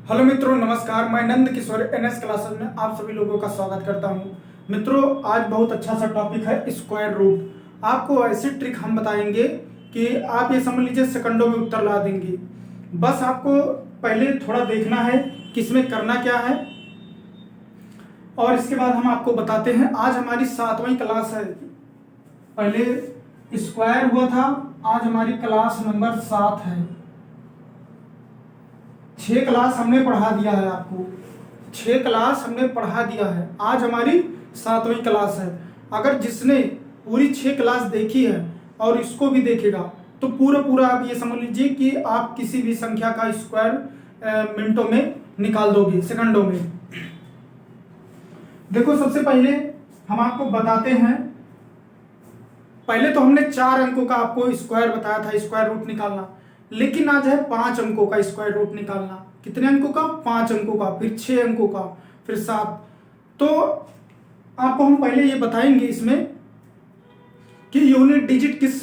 Hello मित्रों, नमस्कार। मैं नंद किशोर एनएस क्लासेस में आप सभी लोगों का स्वागत करता हूं। मित्रों, आज बहुत अच्छा सा टॉपिक है स्क्वायर रूट। आपको ऐसी ट्रिक हम बताएंगे कि आप ये समझ लीजिए सेकंडों में उत्तर ला देंगे। बस आपको पहले थोड़ा देखना है कि इसमें करना क्या है और इसके बाद हम आपको बताते हैं। आज हमारी 7वीं क्लास है। पहले स्क्वायर हुआ था, आज हमारी क्लास नंबर 7 है। 6 क्लास हमने पढ़ा दिया है आपको, 6 क्लास हमने पढ़ा दिया है। आज हमारी 7वीं क्लास है। अगर जिसने पूरी 6 क्लास देखी है और इसको भी देखेगा तो पूरा आप ये समझ लीजिए कि आप किसी भी संख्या का स्क्वायर मिनटों में निकाल दोगे, सेकंडों में। देखो, सबसे पहले हम आपको बताते हैं। पहले तो हमने 4 अंकों का आपको स्क्वायर बताया था, स्क्वायर रूट निकालना। लेकिन आज है 5 अंकों का स्क्वायर रूट निकालना। कितने अंकों का? 5 अंकों का, फिर 6 अंकों का, फिर 7। तो आपको हम पहले ये बताएंगे इसमें कि यूनिट डिजिट किस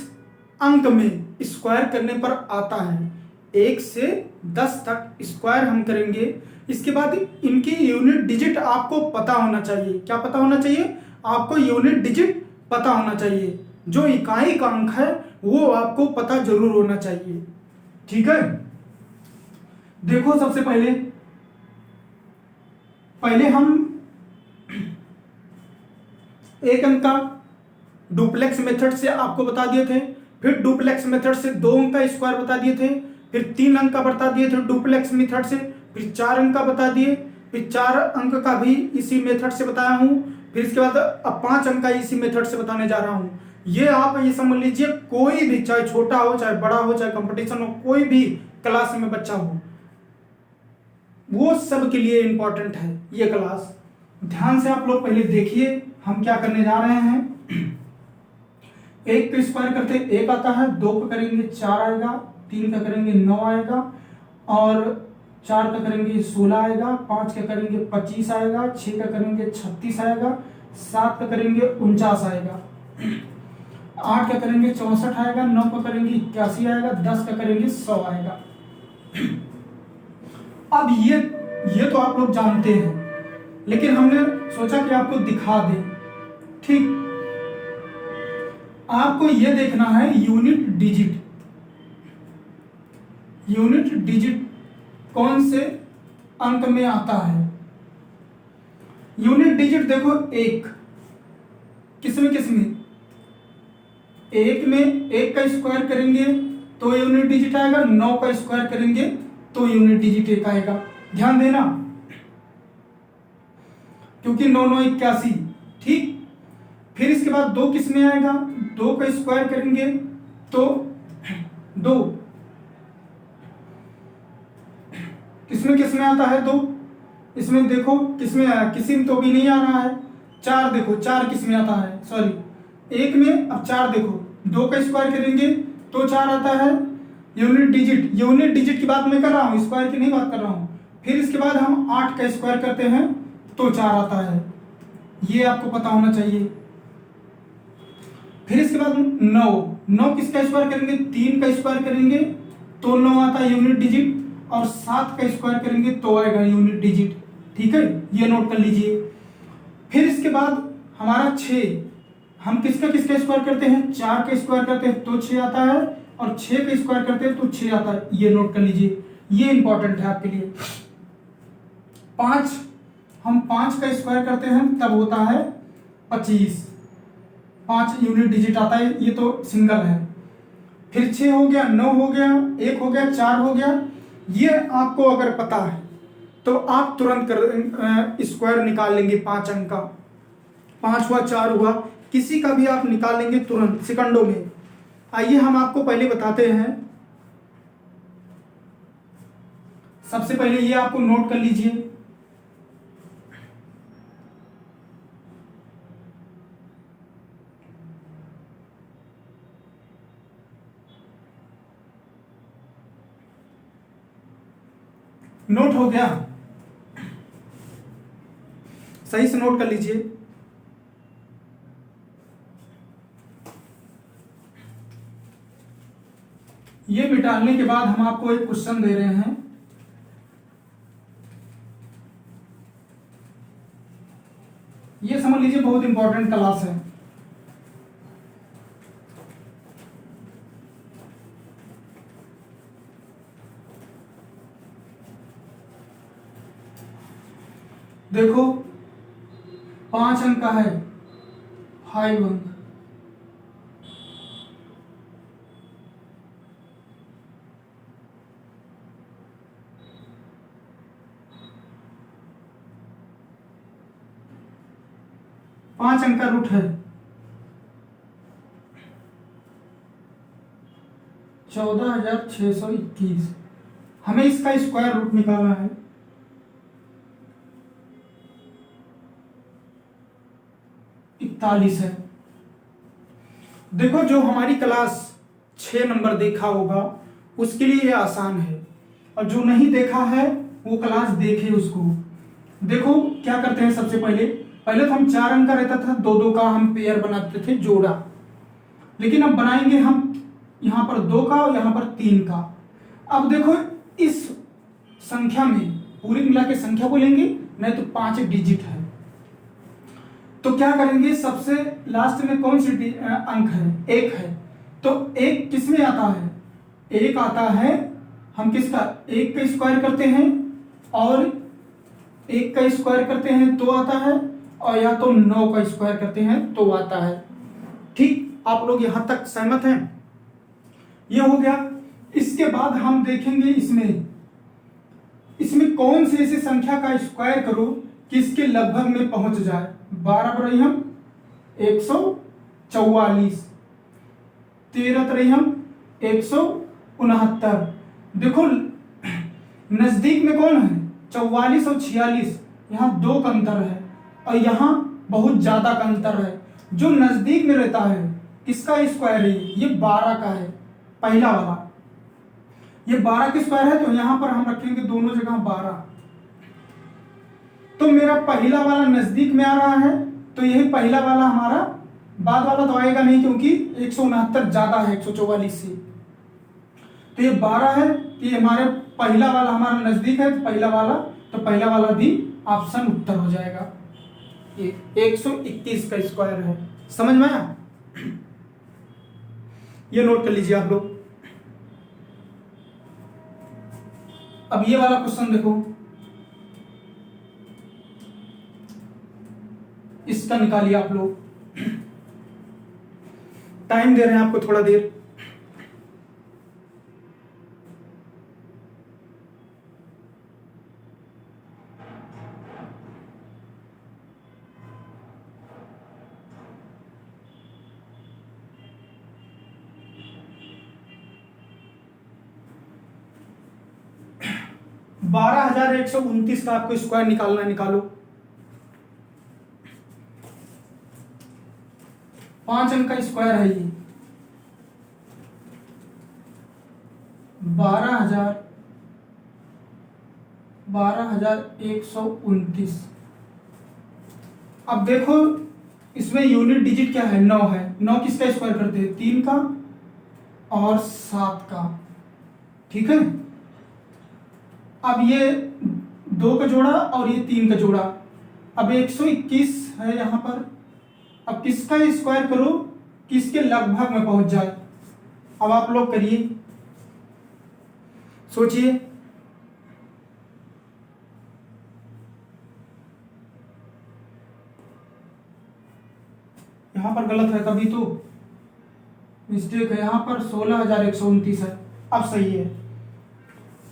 अंक में स्क्वायर करने पर आता है। 1 से 10 तक स्क्वायर हम करेंगे। इसके बाद इनकी यूनिट डिजिट आपको पता होना चाहिए। क्या पता होना चाहिए? आपको यूनिट डिजिट पता होना चाहिए। जो इकाई का अंक है वो आपको पता जरूर होना चाहिए। ठीक है। देखो, सबसे पहले हम एक अंक का डुप्लेक्स मेथड से आपको बता दिए थे। फिर डुप्लेक्स मेथड से 2 अंक का स्क्वायर बता दिए थे। फिर 3 अंक का बता दिए थे डुप्लेक्स मेथड से। फिर 4 अंक का बता दिए। फिर 4 अंक का भी इसी मेथड से बताया हूं। फिर इसके बाद अब 5 अंक का इसी मेथड से बताने जा रहा हूं। ये आप ये समझ लीजिए, कोई भी, चाहे छोटा हो चाहे बड़ा हो चाहे कंपटीशन हो, कोई भी क्लास में बच्चा हो, वो सब के लिए इंपॉर्टेंट है ये क्लास। ध्यान से आप लोग पहले देखिए हम क्या करने जा रहे हैं। 1 का स्क्वायर करते 1 आता है, 2 का करेंगे 4 आएगा, 3 का करेंगे 9 आएगा, और 4 का करेंगे 16 आएगा, 5 का करेंगे 25 आएगा, 6 का करेंगे 36 आएगा, 7 का करेंगे 49 आएगा, 8 का करेंगे 64 आएगा, 9 का करेंगे 81 आएगा, 10 का करेंगे 100 आएगा। अब ये तो आप लोग जानते हैं, लेकिन हमने सोचा कि आपको दिखा दें। ठीक, आपको ये देखना है यूनिट डिजिट। यूनिट डिजिट कौन से अंक में आता है? यूनिट डिजिट देखो, 1 किसमें 1 में 1 का स्क्वायर करेंगे तो यूनिट डिजिट आएगा, 9 का स्क्वायर करेंगे तो यूनिट डिजिट 1 आएगा। ध्यान देना, क्योंकि 9 9 81। ठीक। फिर इसके बाद 2 किस में आएगा? 2 का स्क्वायर करेंगे तो 2 किसमें आता है? 2 इसमें देखो किसमें आया, किसी में तो भी नहीं आ रहा है। 4 देखो, 4 किसमें आता है? सॉरी, 1 में। अब 4 देखो, 2 का स्क्वायर करेंगे तो 4 आता है। यूनिट डिजिट की बात मैं कर रहा हूं, स्क्वायर की नहीं बात कर रहा हूं। फिर इसके बाद हम 8 का स्क्वायर करते हैं तो 4 आता है। ये आपको पता होना चाहिए। फिर इसके बाद 9 किसका स्क्वायर करेंगे? 3 का स्क्वायर करेंगे तो 9 आता है यूनिट डिजिट, और 7 का स्क्वायर करेंगे तो आएगा यूनिट डिजिट। ठीक है, ये नोट कर लीजिए। फिर इसके बाद हमारा 6, हम किसका स्क्वायर करते हैं? 4 का स्क्वायर करते हैं तो 6 आता है, और 6 का स्क्वायर करते हैं तो 6 आता है। ये नोट कर लीजिए, ये इंपॉर्टेंट है आपके लिए। 5, हम 5 का स्क्वायर करते हैं तब होता है 25, 5 यूनिट डिजिट आता है, ये तो सिंगल है। फिर 6 हो गया, 9 हो गया, 1 हो गया, 4 हो गया। ये आपको अगर पता है तो आप तुरंत स्क्वायर निकाल लेंगे 5 अंक का। 5 हुआ, 4 हुआ, किसी का भी आप निकाल लेंगे तुरंत, सेकंडों में। आइए हम आपको पहले बताते हैं। सबसे पहले ये आपको नोट कर लीजिए। नोट हो गया? सही से नोट कर लीजिए। ये मिटाने के बाद हम आपको एक क्वेश्चन दे रहे हैं। लीजिए, बहुत इंपॉर्टेंट क्लास है। देखो 5 अंक का है, 5 अंक। पांच अंक का रूट है 14,621। हमें इसका स्क्वायर रूट निकालना है। है। देखो जो हमारी क्लास 6 नंबर देखा होगा उसके लिए ये आसान है, और जो नहीं देखा है वो क्लास देखे उसको। देखो क्या करते हैं, सबसे पहले तो हम 4 अंक का रहता था, 2-2 का हम पेयर बनाते थे, जोड़ा। लेकिन अब बनाएंगे हम यहां पर 2 का और यहां पर 3 का। अब देखो इस संख्या में पूरी मिला के संख्या बोलेंगे, नहीं तो 5 डिजिट है। तो क्या करेंगे, सबसे लास्ट में कौन सी अंक है, 1 है। तो 1 किस में आता है, 1 आता है, हम किसका 1 का स्क्वायर करते हैं, और 1 का स्क्वायर करते हैं तो आता है, और या तो 9 का स्क्वायर करते हैं तो आता है। ठीक, आप लोग यहां तक सहमत हैं? ये हो गया। इसके बाद हम देखेंगे इसमें कौन से ऐसी संख्या का स्क्वायर करो कि इसके लगभग में पहुंच जाए। 12 पर हम 144, 13 पर हम 169। देखो नजदीक में कौन है, 44 और 46, यहाँ 2 का अंतर है, और यहाँ बहुत ज्यादा का अंतर है। जो नजदीक में रहता है किसका स्क्वायर है, ये 12 का है, पहला वाला। ये 12 का स्क्वायर है, तो यहां पर हम रखेंगे दोनों जगह 12। तो मेरा पहला वाला नजदीक में आ रहा है, तो यही पहला वाला हमारा, बाद वाला तो आएगा नहीं क्योंकि 169 ज्यादा है 144 से। तो ये 12 है, तो ये हमारे पहला वाला हमारा नजदीक है, तो पहला वाला भी ऑप्शन उत्तर हो जाएगा। ये 121 का स्क्वायर है। समझ में आया? ये नोट कर लीजिए आप लोग। अब ये वाला क्वेश्चन देखो, इसका निकालिए आप लोग। टाइम दे रहे हैं आपको थोड़ा देर। बारह 12,129 का आपको स्क्वायर निकालना है, निकालो। 5 अंक का स्क्वायर है ये, 12,129। अब देखो इसमें यूनिट डिजिट क्या है, 9 है। 9 किसका स्क्वायर करते हैं, 3 का और 7 का। ठीक है, अब ये 2 का जोड़ा और ये 3 का जोड़ा। अब 121 है यहां पर। अब किसका स्क्वायर करो किसके लगभग में पहुंच जाए। अब आप लोग करिए, सोचिए। यहां पर गलत है, तभी तो मिस्टेक है। यहां पर 16,129 है, अब सही है।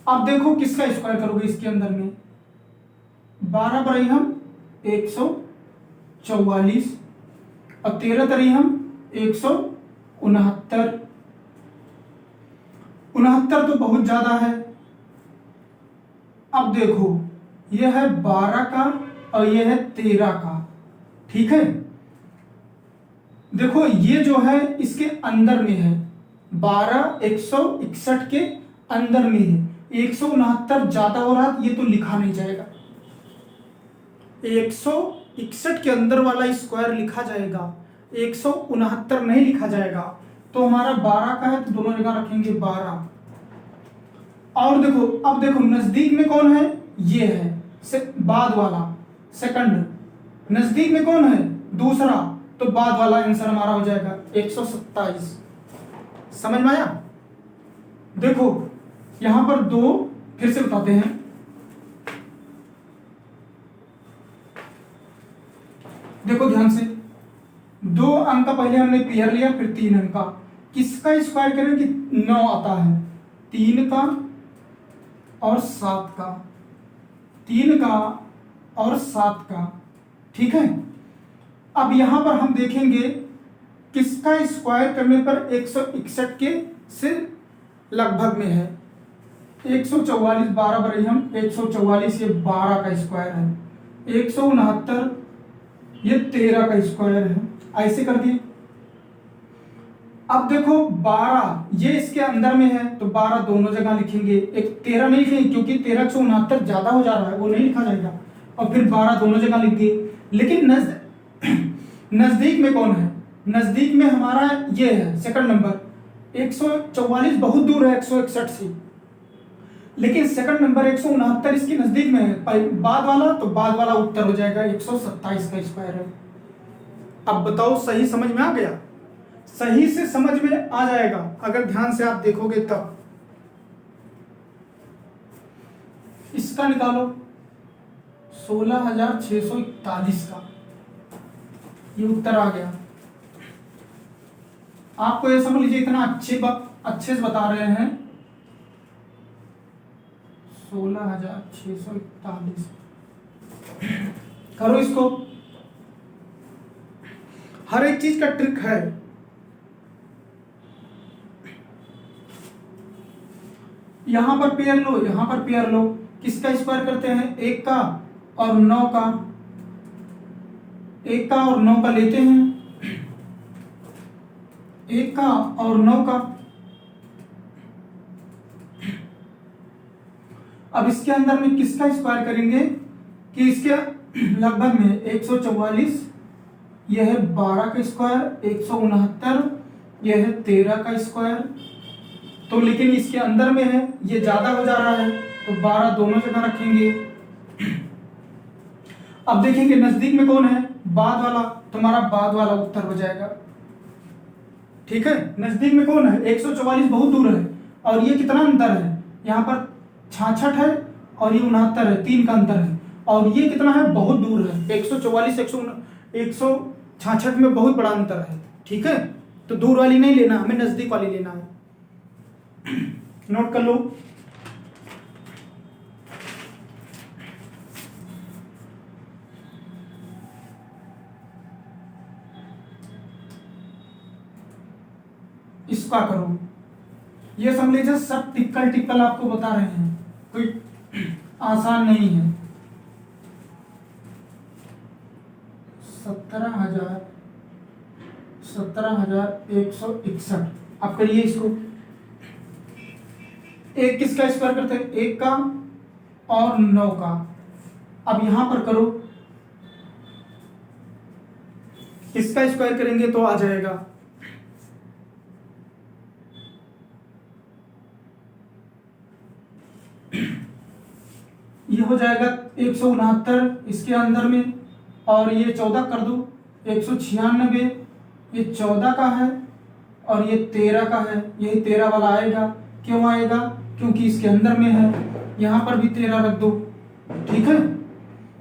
अब देखो किसका स्क्वायर करोगे इसके अंदर में। 12 बराई हम 144 और 13 तरी हम 169। 69 तो बहुत ज्यादा है। अब देखो यह है 12 का और यह है 13 का। ठीक है, देखो ये जो है इसके अंदर में है, 12 161 के अंदर में है। 169 ज्यादा हो रहा, ये तो लिखा नहीं जाएगा। 161 के अंदर वाला स्क्वायर लिखा जाएगा, 169 नहीं लिखा जाएगा। तो हमारा 12 का है, तो दोनों जगह रखेंगे 12। और देखो, अब देखो नजदीक में कौन है, ये है बाद वाला, सेकंड। नजदीक में कौन है, दूसरा, तो बाद वाला आंसर हमारा हो जाएगा 127। समझ में आया? देखो यहां पर दो, फिर से बताते हैं। देखो ध्यान से, 2 अंक का पहले हमने पेयर लिया, फिर 3 अंक का। किसका स्क्वायर करें कि 9 आता है, 3 का और 7 का, 3 का और 7 का। ठीक है, अब यहां पर हम देखेंगे किसका स्क्वायर करने पर 161 के से लगभग में है। 144 बराबर ही हम 144, ये 12 का स्क्वायर है। 169 ये 13 का स्क्वायर है। ऐसे कर दिए। अब देखो 12 ये इसके अंदर में है, तो 12 दोनों जगह लिखेंगे। एक 13 नहीं लिखेंगे क्योंकि 13 169 ज्यादा हो जा रहा है, वो नहीं लिखा जाएगा। और फिर 12 दोनों जगह लिख दिए। लेकिन नजदीक में कौन है? नजदीक में हमारा ये है सेकंड नंबर। 144 बहुत दूर है 161 से, लेकिन सेकंड नंबर 169 इसके नजदीक में है। बाद वाला, तो बाद वाला उत्तर हो जाएगा 127 का स्क्वायर है। अब बताओ सही समझ में आ गया? सही से समझ में आ जाएगा अगर ध्यान से आप देखोगे तब। इसका निकालो 16,641 का, ये उत्तर आ गया। आपको ये समझ लीजिए, इतना अच्छे से बता रहे हैं। 16,641 करो इसको। हर एक चीज का ट्रिक है। यहां पर पेयर लो, यहां पर पेयर लो। किसका स्क्वायर करते हैं? 1 का और 9 का। 1 का और 9 का लेते हैं, 1 का और 9 का। अब इसके अंदर में किसका स्क्वायर करेंगे कि इसके लगभग में 144, यह है 12 का स्क्वायर, 169 यह है 13 का स्क्वायर। तो लेकिन इसके अंदर में है, ये ज्यादा हो जा रहा है, तो 12 दोनों जगह रखेंगे। अब देखेंगे नजदीक में कौन है? बाद वाला, तुम्हारा बाद वाला उत्तर हो जाएगा। ठीक है, नजदीक में कौन है? 144 बहुत दूर है, और ये कितना अंतर है? यहाँ पर 66 है और ये 69 है, 3 का अंतर है। और ये कितना है? बहुत दूर है। 144 166 में बहुत बड़ा अंतर है। ठीक है, तो दूर वाली नहीं लेना, हमें नजदीक वाली लेना है। नोट कर लो। इसका करो। ये समझ लीजिए सब टिपिकल आपको बता रहे हैं, कोई आसान नहीं है। 17,161। आप करिए इसको। एक किसका स्क्वायर करते हैं? 1 का और 9 का। अब यहां पर करो, इसका स्क्वायर करेंगे तो आ जाएगा ये हो जाएगा 169 इसके अंदर में, और ये 14 कर दो, 196 ये 14 का है और ये 13 का है। यही 13 वाला आएगा। क्यों आएगा? क्योंकि इसके अंदर में है। यहां पर भी 13 रख दो। ठीक है,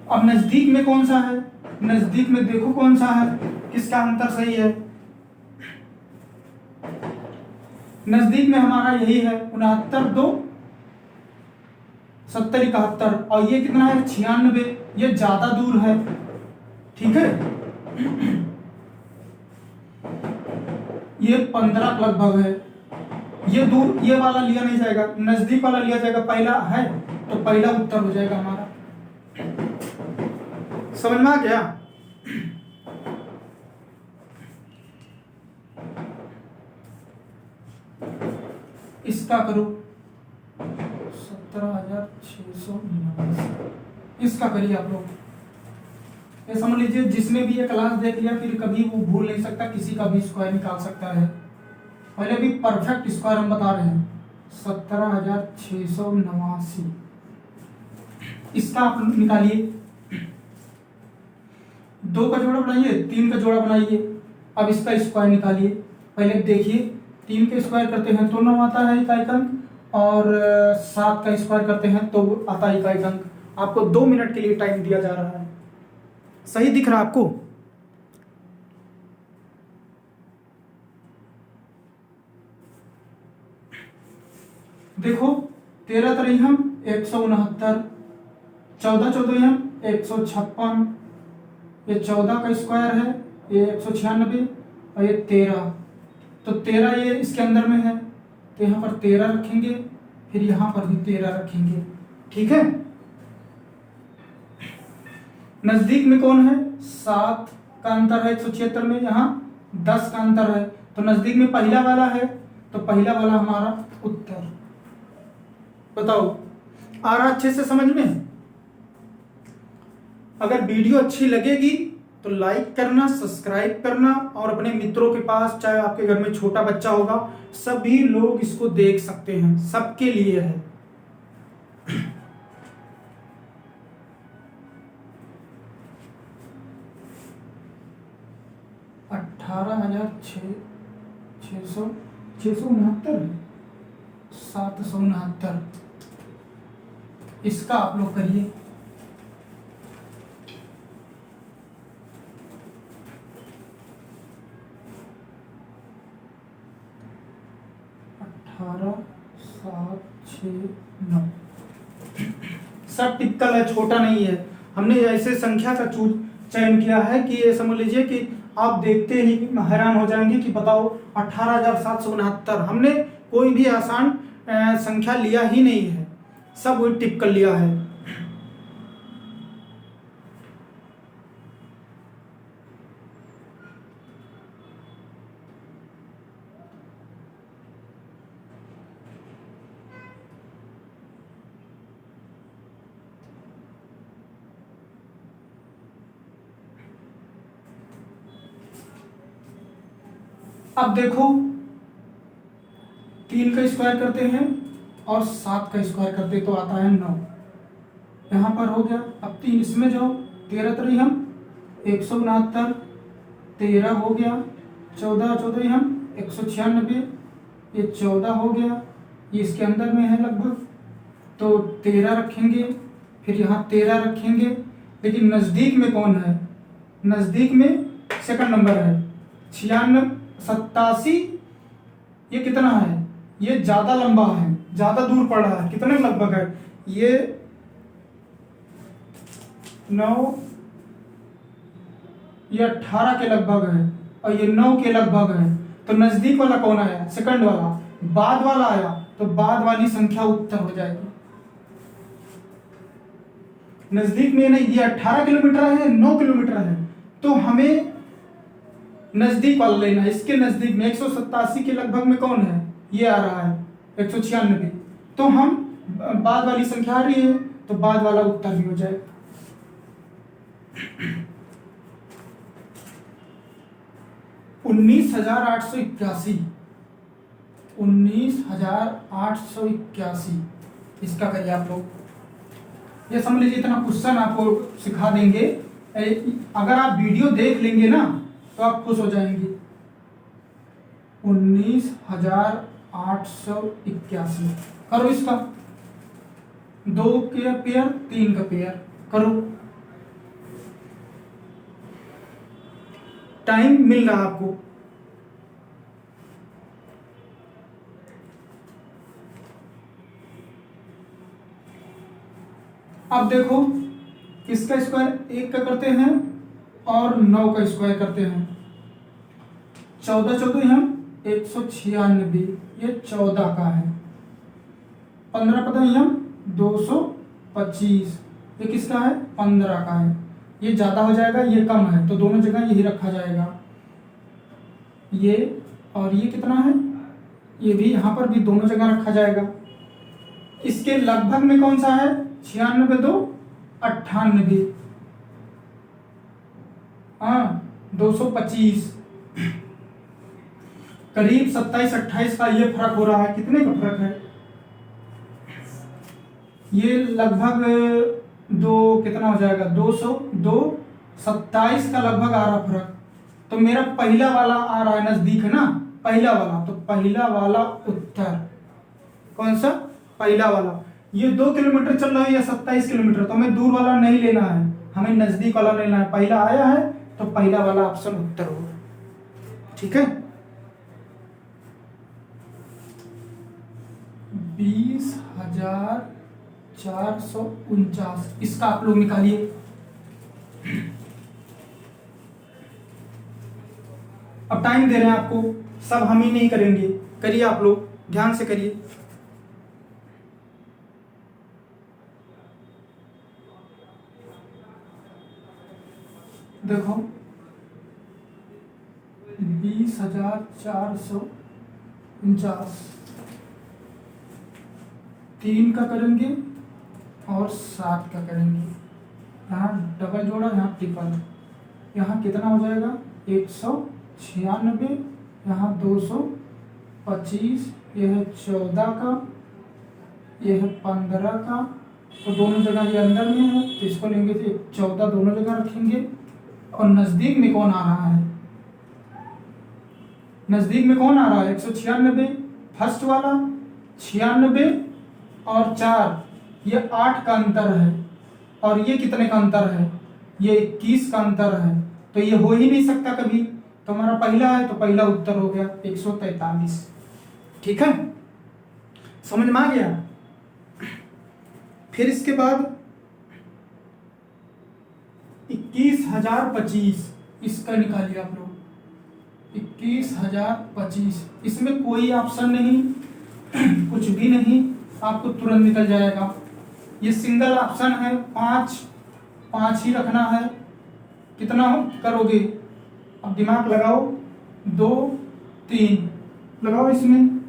अब नजदीक में कौन सा है? नजदीक में देखो कौन सा है, किसका अंतर सही है। नजदीक में हमारा यही है 69 2 70 71, और ये कितना है? 96, ये ज्यादा दूर है। ठीक है, ये 15 लगभग है। ये दूर, ये वाला लिया नहीं जाएगा, नजदीक वाला लिया जाएगा। पहला है तो पहला उत्तर हो जाएगा हमारा। समझ में आ गया? इसका करो 17,699। इसका करिए आप लोग। ये समझ लीजिए जिसने भी ये क्लास देख लिया फिर कभी वो भूल नहीं सकता, किसी का भी स्क्वायर निकाल सकता है। पहले भी परफेक्ट स्क्वायर हम बता रहे हैं 17,689। इसका आप निकालिए। 2 का जोड़ा बनाइए, 3 का जोड़ा बनाइए। अब इसका स्क्वायर निकालिए। पहले देखिए 3 का स्क्वायर करते हैं तो 9 आता है इकाई अंक, और 7 का स्क्वायर करते हैं तो आता है इकाई अंक। आपको 2 मिनट के लिए टाइम दिया जा रहा है। सही दिख रहा है आपको? देखो 13 त्रिहम 169, 14 चौदह 156, ये 14 का स्क्वायर है, ये 196, और ये 13, तो 13 ये इसके अंदर में है तो यहाँ पर 13 रखेंगे, फिर यहाँ पर भी 13 रखेंगे। ठीक है। नजदीक में कौन है? 7 का अंतर है 176 में, यहाँ 10 का अंतर है, तो नजदीक में पहला वाला है, तो पहला वाला हमारा उत्तर। बताओ आ रहा अच्छे से समझ में? अगर वीडियो अच्छी लगेगी तो लाइक करना, सब्सक्राइब करना, और अपने मित्रों के पास, चाहे आपके घर में छोटा बच्चा होगा, सभी लोग इसको देख सकते हैं, सबके लिए है। $18,669, 769, इसका आप लोग करिए। सब टिपिकल है, छोटा नहीं है। हमने ऐसे संख्या का चयन किया है कि ये समझ लीजिए कि आप देखते ही हैरान हो जाएंगे कि बताओ 18,769। हमने कोई भी आसान संख्या लिया ही नहीं है, सब वही टिपिकल लिया है। अब देखो 3 का स्क्वायर करते हैं और 7 का स्क्वायर करते तो आता है 9। यहाँ पर हो गया। अब 3 इसमें जाओ, 13 त्रिहम 169, 13 हो गया, 14 चौदह 196, ये 14 हो गया, ये इसके अंदर में है लगभग, तो 13 रखेंगे, फिर यहाँ 13 रखेंगे। लेकिन नज़दीक में कौन है? नज़दीक में सेकंड नंबर है 87, ये कितना है? ये ज़्यादा लंबा है, ज़्यादा दूर पड़ रहा है। कितने लगभग है? ये 9, ये 18 के लगभग है, और ये 9 के लगभग है। तो नज़दीक वाला कौन आया? सेकंड वाला। बाद वाला आया तो बाद वाली संख्या उत्तर हो जाएगी। नज़दीक में नहीं, ये 18 किलोमीटर है, 9 किलोमीटर है, तो हमें नजदीक वाला लेना है। इसके नजदीक में 187 के लगभग में कौन है? ये आ रहा है 196, तो हम बाद वाली संख्या आ रही है तो बाद वाला उत्तर भी हो जाए। $19,881, 19,881, इसका करिए आप लोग। ये समझ लीजिए इतना क्वेश्चन आपको सिखा देंगे। अगर आप वीडियो देख लेंगे ना तो आप खुश हो जाएंगे। 19,881 करो इसका, 2 का पेयर 3 का पेयर करो। टाइम मिल रहा आपको। अब देखो किसका स्क्वायर 1 का करते हैं और 9 का स्क्वायर करते हैं। 14 चौदह 196, ये 14 का है। 15 15 225, ये किसका है? 15 का है। ये ज़्यादा हो जाएगा, ये कम है, तो दोनों जगह यही रखा जाएगा। ये और ये कितना है? ये भी यहाँ पर भी दोनों जगह रखा जाएगा। इसके लगभग में कौन सा है? 96 2 98, हाँ 225, करीब 27 28 का ये फर्क हो रहा है। कितने का फर्क है? ये लगभग 2 कितना हो जाएगा? 200 2 27 का लगभग आ रहा फर्क। तो मेरा पहला वाला आ रहा है, नजदीक है ना पहला वाला, तो पहला वाला उत्तर कौन सा, पहला वाला। ये 2 किलोमीटर चल रहा है या 27 किलोमीटर, तो हमें दूर वाला नहीं लेना है, हमें नजदीक वाला लेना है। पहला आया है तो पहला वाला ऑप्शन उत्तर होगा। ठीक है, 20,449 इसका आप लोग निकालिए। अब टाइम दे रहे हैं आपको, सब हम ही नहीं करेंगे, करिए आप लोग, ध्यान से करिए। देखो 20,449 3 का करेंगे और 7 का करेंगे। यहाँ डबल जोड़ा, यहाँ ट्रिपल, यहाँ कितना हो जाएगा 196, यहाँ 225, यह है 14 का, यह है 15 का, तो दोनों जगह ये अंदर में है तो इसको लेंगे तो 14 दोनों जगह रखेंगे। और नजदीक में कौन आ रहा है, नजदीक में कौन आ रहा है 196, फर्स्ट वाला 96 और 4, ये 8 का अंतर है, और ये कितने का अंतर है, ये 21 का अंतर है, तो ये हो ही नहीं सकता कभी। तो हमारा पहला है तो पहला उत्तर हो गया 143। ठीक है, समझ में आ गया। फिर इसके बाद 21,025 इसका निकालिए आप लोग, 21,025, इसमें कोई ऑप्शन नहीं कुछ भी नहीं, आपको तुरंत निकल जाएगा। ये सिंगल ऑप्शन है, 5 ही रखना है। कितना हो करोगे, अब दिमाग लगाओ, 2 3 लगाओ इसमें,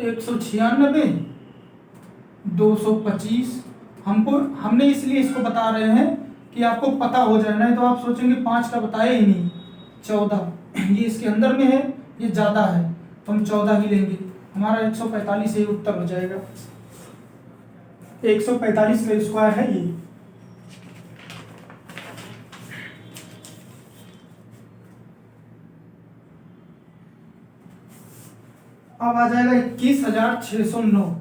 196 225। हमने इसलिए इसको बता रहे हैं कि आपको पता हो जाए, नहीं तो आप सोचेंगे 5 का बताया ही नहीं। 14 ये इसके अंदर में है, ये ज्यादा है तो हम 14 ही लेंगे। हमारा 145 ये उत्तर हो जाएगा, 145 का स्क्वायर है ये। अब आ जाएगा 21,609,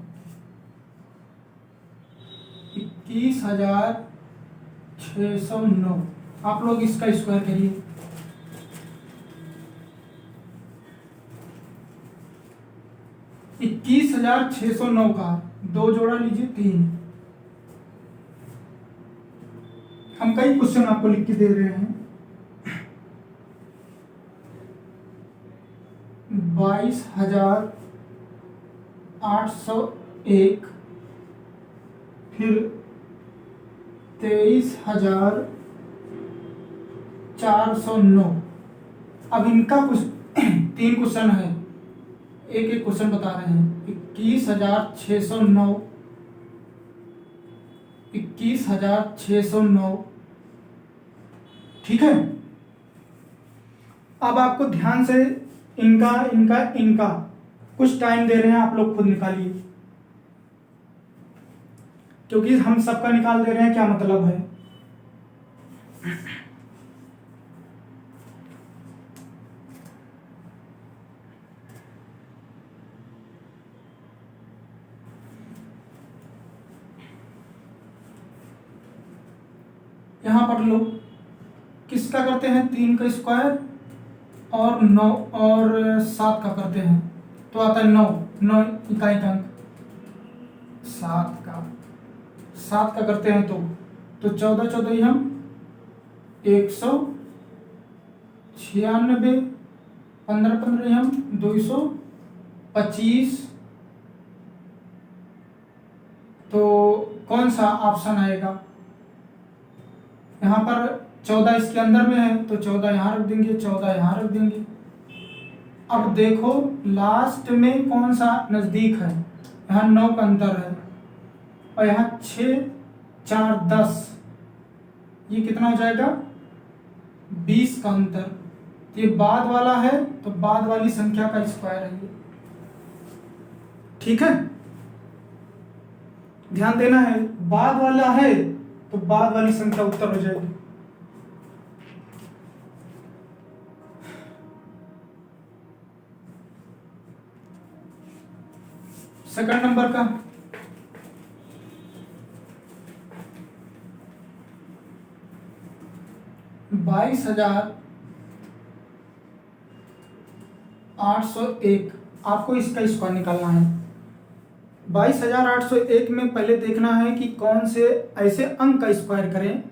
21,609। आप लोग इसका स्क्वायर करिए, 21,609 का 2 जोड़ा लीजिए 3। हम कई क्वेश्चन आपको लिख के दे रहे हैं। 22,801, फिर 23,409। अब इनका कुछ 3 क्वेश्चन है, एक एक क्वेश्चन बता रहे हैं। 21,609, 21,609। ठीक है, अब आपको ध्यान से इनका इनका इनका कुछ टाइम दे रहे हैं, आप लोग खुद निकालिए, क्योंकि हम सबका निकाल दे रहे हैं, क्या मतलब है। यहां पर लोग किसका करते हैं, 3 का स्क्वायर और 9 और 7 का करते हैं, तो आता है 9 इकाई का अंक। 7 का करते हैं तो 14 ही हम 196, 15 हम 225। तो कौन सा ऑप्शन आएगा, यहाँ पर 14 इसके अंदर में है तो 14 यहाँ रख देंगे, 14 यहाँ रख देंगे। अब देखो लास्ट में कौन सा नजदीक है, यहाँ 9 का अंतर है और यहाँ 6 4 10, ये कितना हो जाएगा 20 का अंतर। ये बाद वाला है तो बाद वाली संख्या का स्क्वायर है ये। ठीक है, ध्यान देना है, बाद वाला है तो बाद वाली संख्या उत्तर हो जाएगी। सेकंड नंबर का 22,801, आपको इसका स्क्वायर निकालना है। 22,801 में पहले देखना है कि कौन से ऐसे अंक का स्क्वायर करें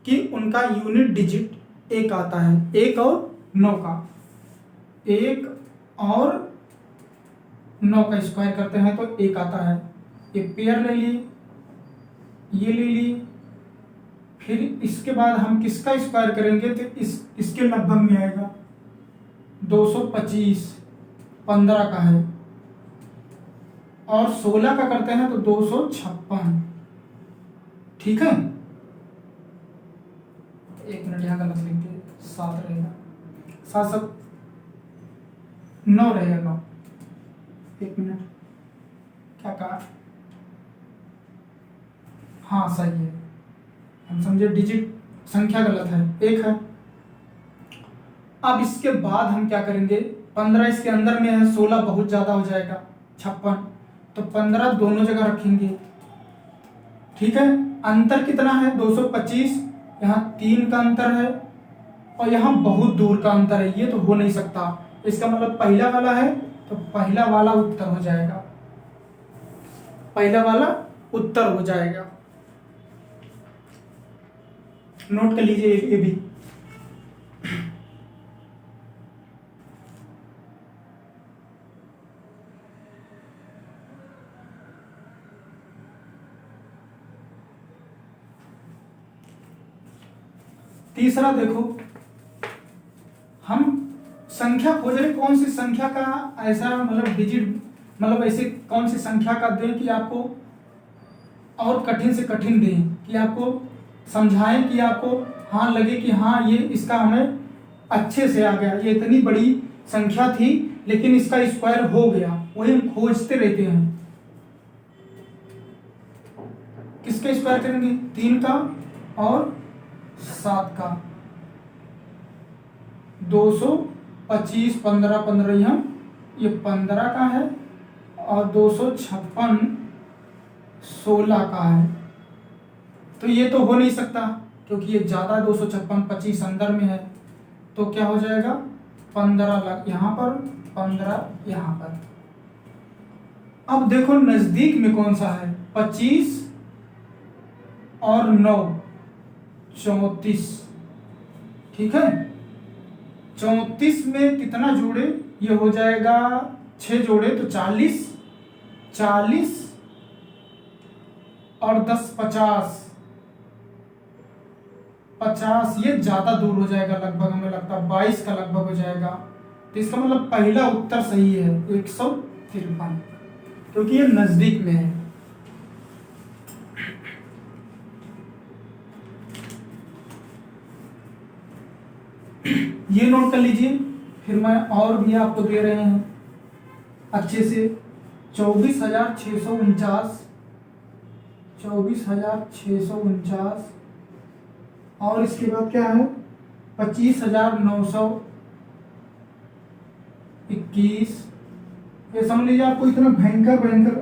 कि उनका यूनिट डिजिट एक आता है, 1 और 9 का। 1 और 9 का स्क्वायर करते हैं तो 1 आता है। ये पेयर ले ली, ये ले ली, फिर इसके बाद हम किसका स्क्वायर करेंगे तो इसके लगभग में आएगा 225, 15 का है, और 16 का करते हैं तो 256। ठीक है, 1 मिनट यहाँ गलत लिख दिए, 7 रहेगा, 7 9 रहेगा, 9। 1 मिनट, क्या कहा? हाँ सही है, हम समझे डिजिट संख्या गलत है, 1 है। अब इसके बाद हम क्या करेंगे, 15 इसके अंदर में है, 16 बहुत ज्यादा हो जाएगा, 56, तो 15 दोनों जगह रखेंगे। ठीक है, अंतर कितना है 225, यहाँ 3 का अंतर है और यहाँ बहुत दूर का अंतर है, ये तो हो नहीं सकता। इसका मतलब पहला वाला है तो पहला वाला उत्तर हो जाएगा, पहला वाला उत्तर हो जाएगा। नोट कर लीजिए ये भी। तीसरा देखो, हम संख्या खोज रहे, कौन सी संख्या का ऐसा मतलब डिजिट, मतलब ऐसे कौन सी संख्या का दें कि आपको और कठिन से कठिन दें, कि आपको समझाएं कि आपको हाँ लगे कि हाँ ये इसका हमें अच्छे से आ गया, ये इतनी बड़ी संख्या थी लेकिन इसका स्क्वायर हो गया। वही हम खोजते रहते हैं। किसका स्क्वायर करेंगे, 3 का और 7 का, 225, 15 15 यहाँ ये 15 का है और 256 16 का है। तो ये तो हो नहीं सकता क्योंकि ये ज्यादा 256, 25 अंदर में है, तो क्या हो जाएगा 15 लग यहाँ पर, 15 यहाँ पर। अब देखो नजदीक में कौन सा है, 25 और 9 34। ठीक है, 34 में कितना जोड़े, ये हो जाएगा 6 जोड़े तो 40, 40 और 10 50, 50 ये ज्यादा दूर हो जाएगा, लगभग हमें लगता है 22 का लगभग हो जाएगा। तो इसका मतलब पहला उत्तर सही है 153, क्योंकि ये नजदीक में है। ये नोट कर लीजिए, फिर मैं और भी आपको दे रहे हैं अच्छे से। 24,649, 24,649 और इसके बाद क्या है 25,921। ये समझ लीजिए आपको इतना भयंकर भयंकर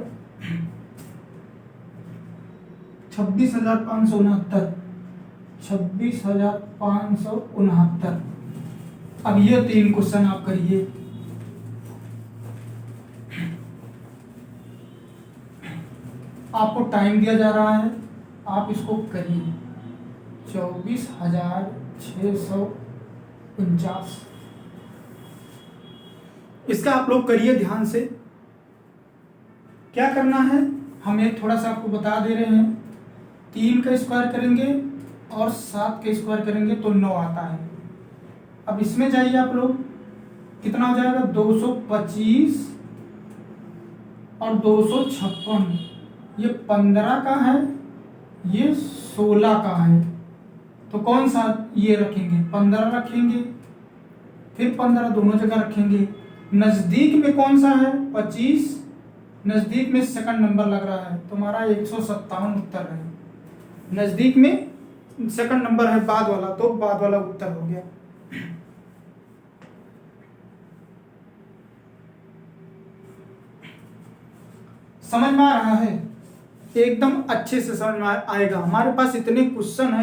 26,569, 26,569। अब ये 3 क्वेश्चन आप करिए। आपको टाइम दिया जा रहा है, आप इसको करिए। 24,649 इसका आप लोग करिए ध्यान से। क्या करना है, हमें थोड़ा सा आपको बता दे रहे हैं। 3 का स्क्वायर करेंगे और 7 का स्क्वायर करेंगे तो 9 आता है। अब इसमें जाइए आप लोग, कितना हो जाएगा 225 और 256, ये 15 का है, ये 16 का है, तो कौन सा ये रखेंगे, 15 रखेंगे, फिर 15 दोनों जगह रखेंगे। नजदीक में कौन सा है 25 नजदीक में सेकंड नंबर लग रहा है, तुम्हारा 157 उत्तर है। नजदीक में सेकंड नंबर है बाद वाला, तो बाद वाला उत्तर हो गया। समझ में आ रहा है? एकदम अच्छे से समझ में आएगा। हमारे पास इतने क्वेश्चन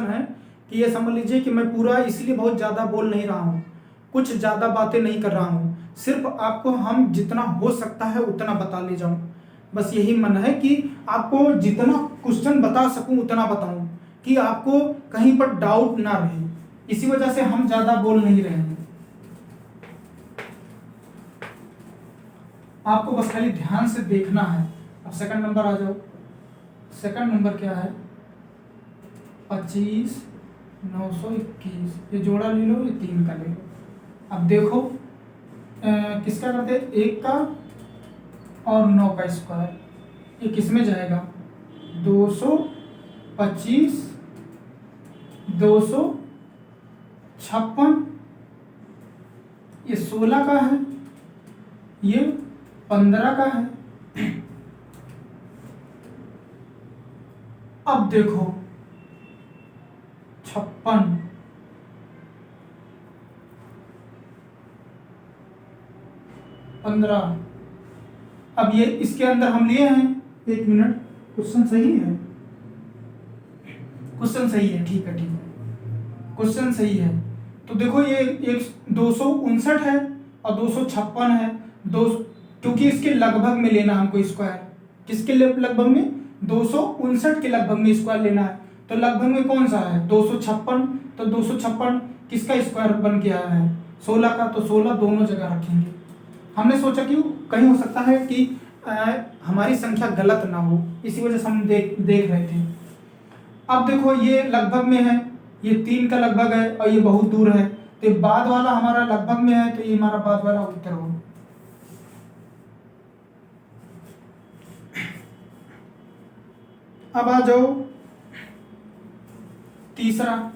हैं कि ये समझ लीजिए कि मैं पूरा इसलिए बहुत ज़्यादा बोल नहीं रहा हूँ, कुछ ज़्यादा बातें नहीं कर रहा हूँ, सिर्फ आपको हम जितना हो सकता है उतना बता ले जाऊँ। बस यही मन है कि आपको जितना क्वेश्चन बता सकूँ उतना बताऊँ, कि आपको कहीं पर डाउट ना रहे। इसी वजह से हम ज़्यादा बोल नहीं रहे हैं। आपको बस खाली ध्यान से देखना है। अब सेकंड नंबर आ जाओ। सेकंड नंबर क्या है? 25,921। ये जोड़ा ले लो, ये 3 का ले लो। अब देखो किसका करते हैं? 1 का और 9 का स्क्वायर। ये किस में जाएगा? 225, 256, ये 16 का है, ये 15 का है। अब देखो 56, 15। अब ये इसके अंदर हम लिए हैं, 1 मिनट, क्वेश्चन सही है? क्वेश्चन सही है, ठीक है, क्वेश्चन सही है। तो देखो ये 259 है और 256 है। क्योंकि इसके लगभग में लेना हमको स्क्वायर। किसके लगभग में? 259 के लगभग में स्क्वायर लेना है। तो लगभग में कौन सा है? 256। तो 256 किसका स्क्वायर बन के आया है? 16 का। तो 16 दोनों जगह रखेंगे। हमने सोचा कि कहीं हो सकता है कि हमारी संख्या गलत ना हो, इसी वजह से हम देख रहे थे। अब देखो ये लगभग में है, ये 3 का लगभग है और ये बहुत दूर है, तो बाद वाला हमारा लगभग में है, तो ये हमारा बाद वाला उत्तर होगा। अब आ जाओ तीसरा।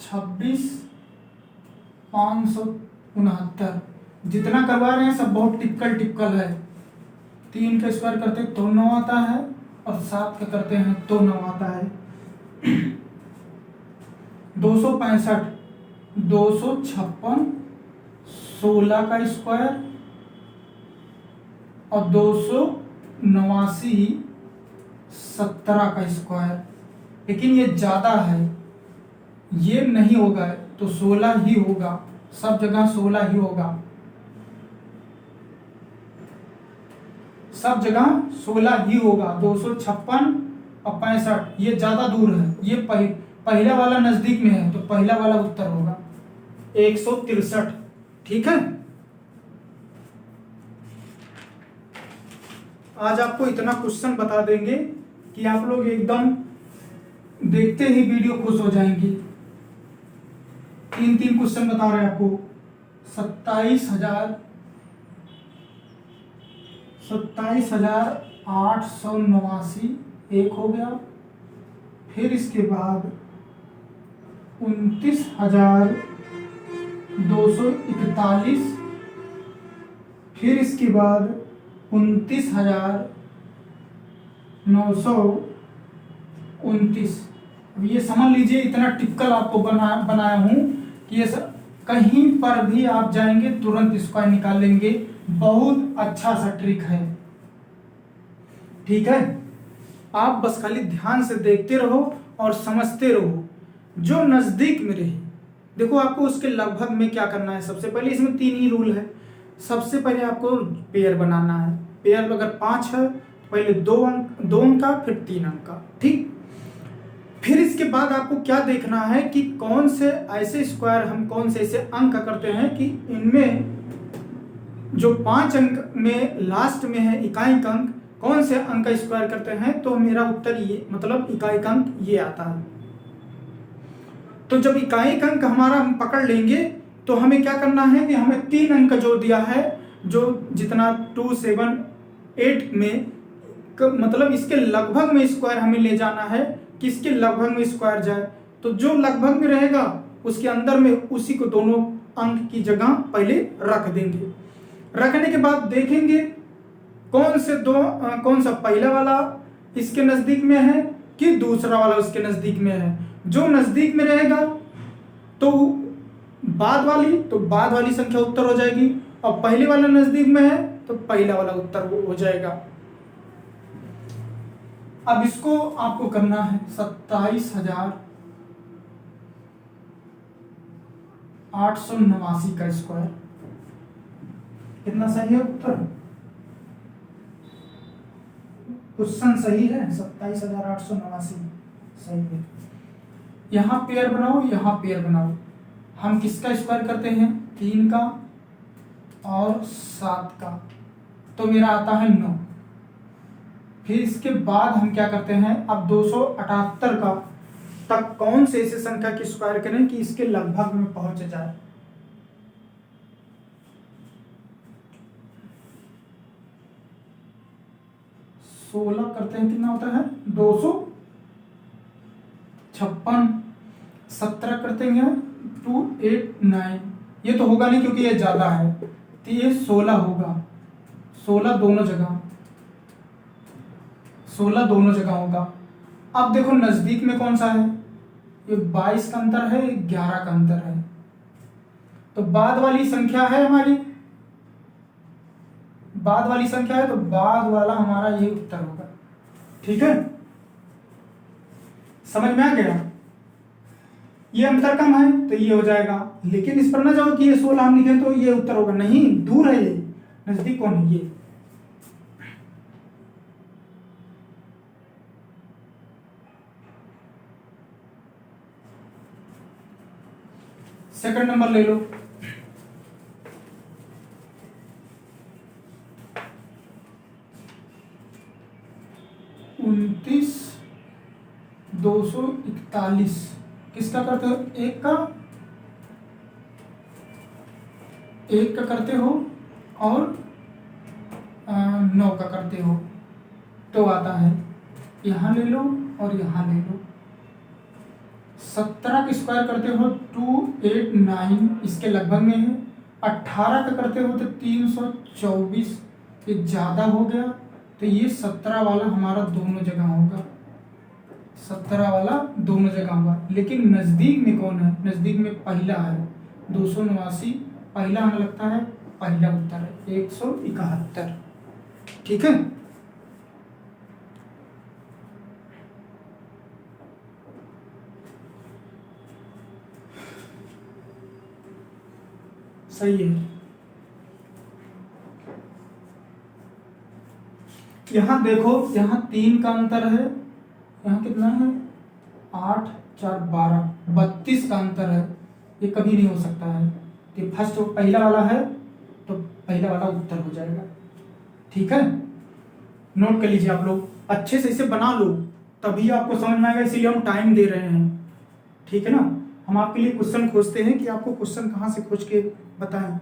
छब्बीस 569। जितना करवा रहे हैं सब बहुत टिपिकल है। 3 का स्क्वायर करते तो 9 आता है और 7 का करते हैं तो 9 आता है। 265, 256, 16 का स्क्वायर और 289, 17 का स्क्वायर। लेकिन ये ज्यादा है, ये नहीं होगा, तो 16 ही होगा। सब जगह 16 ही होगा, सब जगह 16 ही होगा। 256 और 65 ये ज्यादा दूर है, ये पहला वाला नजदीक में है, तो पहला वाला उत्तर होगा 163। ठीक है। आज आपको इतना क्वेश्चन बता देंगे कि आप लोग एकदम देखते ही वीडियो खुश हो जाएंगी। 3 क्वेश्चन बता रहे हैं आपको। 27,889 एक हो गया। फिर इसके बाद 29,241। फिर इसके बाद 29,929। अब ये समझ लीजिए, इतना टिपिकल आपको बनाया हूं कि ये सब कहीं पर भी आप जाएंगे तुरंत स्क्वायर निकाल लेंगे। बहुत अच्छा सा ट्रिक है। ठीक है। आप बस खाली ध्यान से देखते रहो और समझते रहो। जो नजदीक में रहे, देखो आपको उसके लगभग में क्या करना है। सबसे पहले इसमें 3 ही रूल है। सबसे पहले आपको पेयर बनाना है। पेयर अगर 5 है तो पहले 2 अंक का, फिर 3 अंक का। ठीक। फिर इसके बाद आपको क्या देखना है कि कौन से ऐसे स्क्वायर, हम कौन से ऐसे अंक करते हैं कि इनमें जो 5 अंक में लास्ट में है इकाई अंक, कौन से अंक का स्क्वायर करते हैं, तो मेरा उत्तर ये, मतलब इकाई अंक ये आता है। तो जब इकाई अंक हमारा हम पकड़ लेंगे तो हमें क्या करना है कि हमें 3 अंक जो दिया है, जो जितना 2, 7, 8 में, मतलब इसके लगभग में स्क्वायर हमें ले जाना है। किसके लगभग में स्क्वायर जाए, तो जो लगभग में रहेगा उसके अंदर में उसी को दोनों अंक की जगह पहले रख देंगे। रखने के बाद देखेंगे कौन सा पहला वाला इसके नजदीक में है कि दूसरा वाला उसके नजदीक में है। जो नजदीक में रहेगा तो बाद वाली संख्या उत्तर हो जाएगी, और पहले वाला नजदीक में है तो पहला वाला उत्तर हो जाएगा। अब इसको आपको करना है 27,889 का स्क्वायर। कितना सही है उत्तर? क्वेश्चन सही है, 27,889 सही है। यहां पेयर बनाओ, यहां पेयर बनाओ। हम किसका स्क्वायर करते हैं? 3 का और 7 का, तो मेरा आता है 9। फिर इसके बाद हम क्या करते हैं, अब 278 का तक कौन से ऐसे संख्या की स्क्वायर करें कि इसके लगभग में पहुंच जाए। सोलह करते हैं, कितना होता है? 256। 17 करते हैं 289, ये तो होगा नहीं क्योंकि ये ज्यादा है, तो ये 16 होगा। 16 दोनों जगह होगा। अब देखो नजदीक में कौन सा है, ये 22 का अंतर है, 11 का अंतर है, तो बाद वाली संख्या है हमारी, बाद वाला हमारा ये उत्तर होगा। ठीक है, समझ में आ गया? ये अंतर कम है तो ये हो जाएगा, लेकिन इस पर ना जाओ कि ये 16 हम लिखे तो ये उत्तर होगा, नहीं, दूर है, ये नजदीक कौन है? ये सेकंड नंबर ले लो। उनतीस 241 किसका करते हो? एक का करते हो और 9 का करते हो, तो आता है, यहां ले लो और यहां ले लो। 17 का स्क्वायर करते हो 289, इसके लगभग में है। 18 का करते हो तो 324, ये ज्यादा हो गया, तो ये 17 वाला हमारा दोनों जगह होगा, 17 वाला दोनों जगह होगा। लेकिन नजदीक में कौन है? नजदीक में पहला है, 289 पहला हमें लगता है पहला उत्तर है, 171। ठीक है, सही है। यहां देखो, यहां 3 का अंतर है, यहाँ कितना है? 8 4 12, 32 का अंतर है, ये कभी नहीं हो सकता है। तो फर्स्ट पहला वाला है तो पहला वाला उत्तर हो जाएगा। ठीक है, नोट कर लीजिए आप लोग, अच्छे से इसे बना लो तभी आपको समझ में आएगा, इसीलिए हम टाइम दे रहे हैं। ठीक है ना, हम आपके लिए क्वेश्चन खोजते हैं कि आपको क्वेश्चन कहाँ से खोज के बताएं।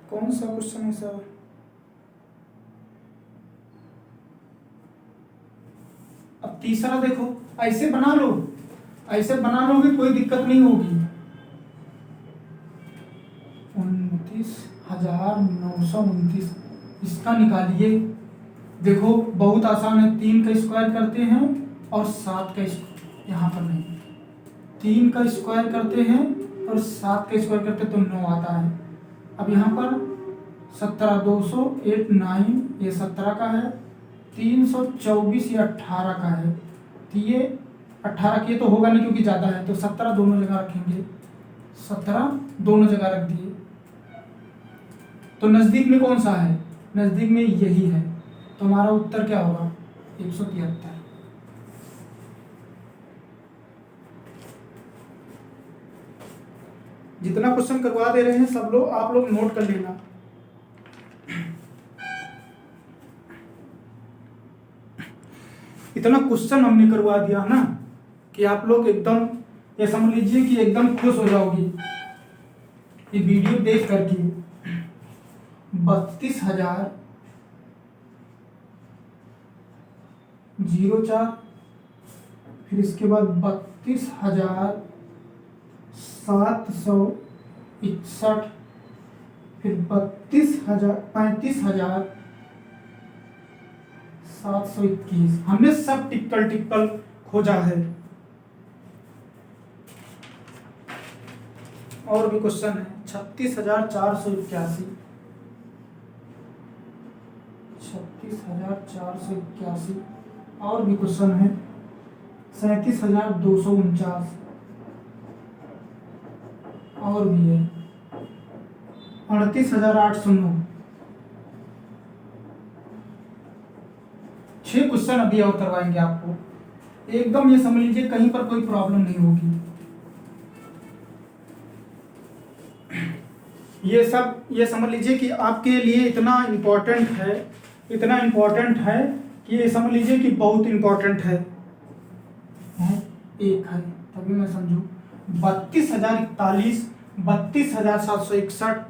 कौन सा क्वेश्चन है सर? अब तीसरा देखो, ऐसे बना लो, ऐसे बना लोगे कोई दिक्कत नहीं होगी। 29,929 इसका निकालिए। देखो बहुत आसान है, 3 का स्क्वायर करते हैं और 7 का स्क्वायर, यहाँ पर नहीं, 3 का स्क्वायर करते हैं और 7 का स्क्वायर करते तो 9 आता है। अब यहाँ पर 17 289, ये 17 का है, 324 ये 18 का है, तो ये 18 की तो होगा नहीं क्योंकि ज़्यादा है, तो 17 दोनों जगह रखेंगे, 17 दोनों जगह रख दिए। तो नज़दीक में कौन सा है? नज़दीक में यही है, तो हमारा उत्तर क्या होगा? 173। जितना क्वेश्चन करवा दे रहे हैं सब लोग, आप लोग नोट कर लेना। इतना क्वेश्चन हमने करवा दिया ना कि आप लोग एकदम, ये समझ लीजिए कि एकदम खुश हो जाओगी। ये वीडियो देख करके 32,004, फिर इसके बाद 32,761, फिर 35,721 हमने सब टिक्कल खोजा है। और भी क्वेश्चन है 36,481, 36,481 और भी क्वेश्चन है 37,249 और भी है 38,809। 6 क्वेश्चन अभी और करवाएंगे आपको, एकदम ये समझ लीजिए कहीं पर कोई प्रॉब्लम नहीं होगी। ये समझ लीजिए कि आपके लिए इतना इम्पोर्टेंट है कि ये समझ लीजिए कि बहुत इम्पोर्टेंट है। एक है तभी मैं समझू 32,041, 32,761,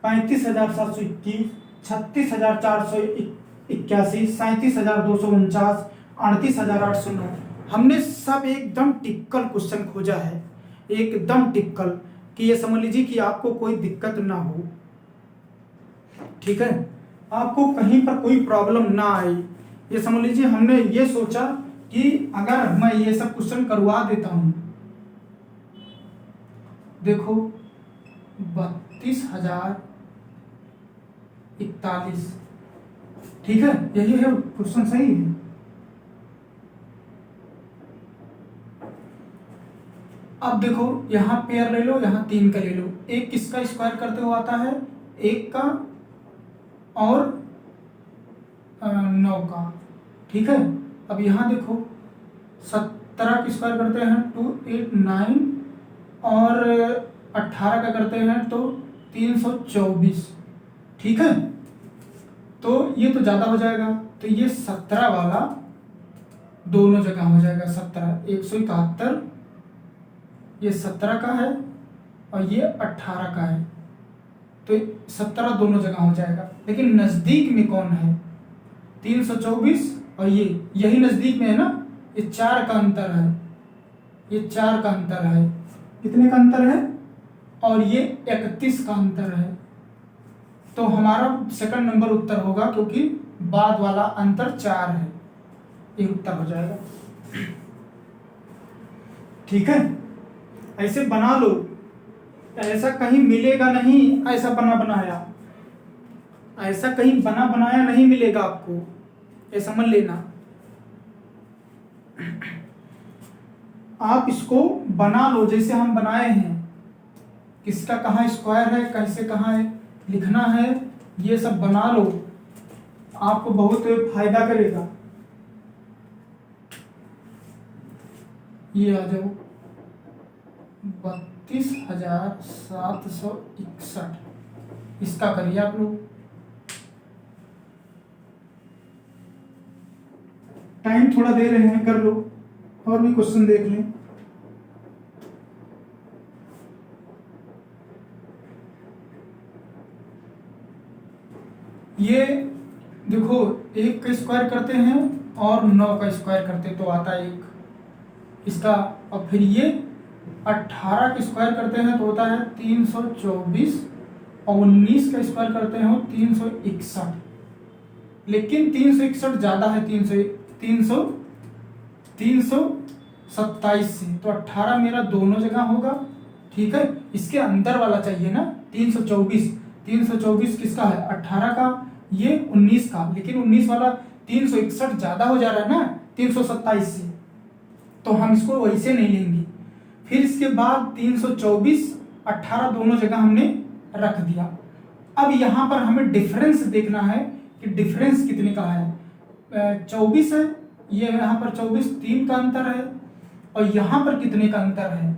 35,721, 36,481, 37,249, 38,809 हमने सब एकदम टिक्कल क्वेश्चन खोजा है, एकदम टिक्कल, कि ये समझ लीजिए कि आपको कोई दिक्कत ना हो। ठीक है, आपको कहीं पर कोई प्रॉब्लम ना आए। ये समझ लीजिए हमने ये सोचा कि अगर मैं ये सब क्वेश्चन करवा देता हूं, देखो 32,041, ठीक है, यही है क्वेश्चन, सही है। अब देखो यहाँ पेयर ले लो, यहाँ 3 का ले लो, एक किसका स्क्वायर करते हुए आता है, 1 का और 9 का। ठीक है, अब यहाँ देखो 17 का स्क्वायर करते हैं 2, 8, 9 और 18 का करते हैं तो 324। ठीक है, तो ये तो ज्यादा हो जाएगा, तो ये 17 वाला दोनों जगह हो जाएगा। 17 171 ये 17 का है और ये 18 का है, तो 17 दोनों जगह हो जाएगा। लेकिन नजदीक में कौन है, 324 और यही नजदीक में है ना, ये 4 का अंतर है, ये 4 का अंतर है, कितने का अंतर है, और ये 31 का अंतर है। तो हमारा सेकंड नंबर उत्तर होगा, क्योंकि बाद वाला अंतर 4 है, ये उत्तर हो जाएगा। ठीक है, ऐसे बना लो, ऐसा कहीं मिलेगा नहीं, ऐसा बना बनाया, ऐसा कहीं बना बनाया नहीं मिलेगा आपको, ये समझ लेना। आप इसको बना लो जैसे हम बनाए हैं, किसका कहाँ स्क्वायर है, कैसे कहाँ है लिखना है, ये सब बना लो, आपको बहुत फायदा करेगा। ये आ जाओ 32,761, इसका करिए आप लोग। टाइम थोड़ा दे रहे हैं, कर लो, और भी क्वेश्चन देख लें। ये देखो 1 का स्क्वायर करते हैं और 9 का स्क्वायर करते तो आता है 1 इसका, और फिर ये 18 का स्क्वायर करते हैं तो होता है 324 और 19 का स्क्वायर करते हैं 361, लेकिन 361 ज्यादा है 327 से, तो 18 मेरा दोनों जगह होगा। ठीक है, इसके अंदर वाला चाहिए ना, 324 किसका है, 18 का, ये 19 का, लेकिन 19 वाला 361 ज्यादा हो जा रहा है ना 327 से, तो हम इसको वैसे नहीं लेंगे। फिर इसके बाद 324 18 दोनों जगह हमने रख दिया। अब यहाँ पर हमें डिफरेंस देखना है कि डिफरेंस कितने का है, 24 है, ये यहाँ पर 24 3 का अंतर है, और यहाँ पर कितने का अंतर है,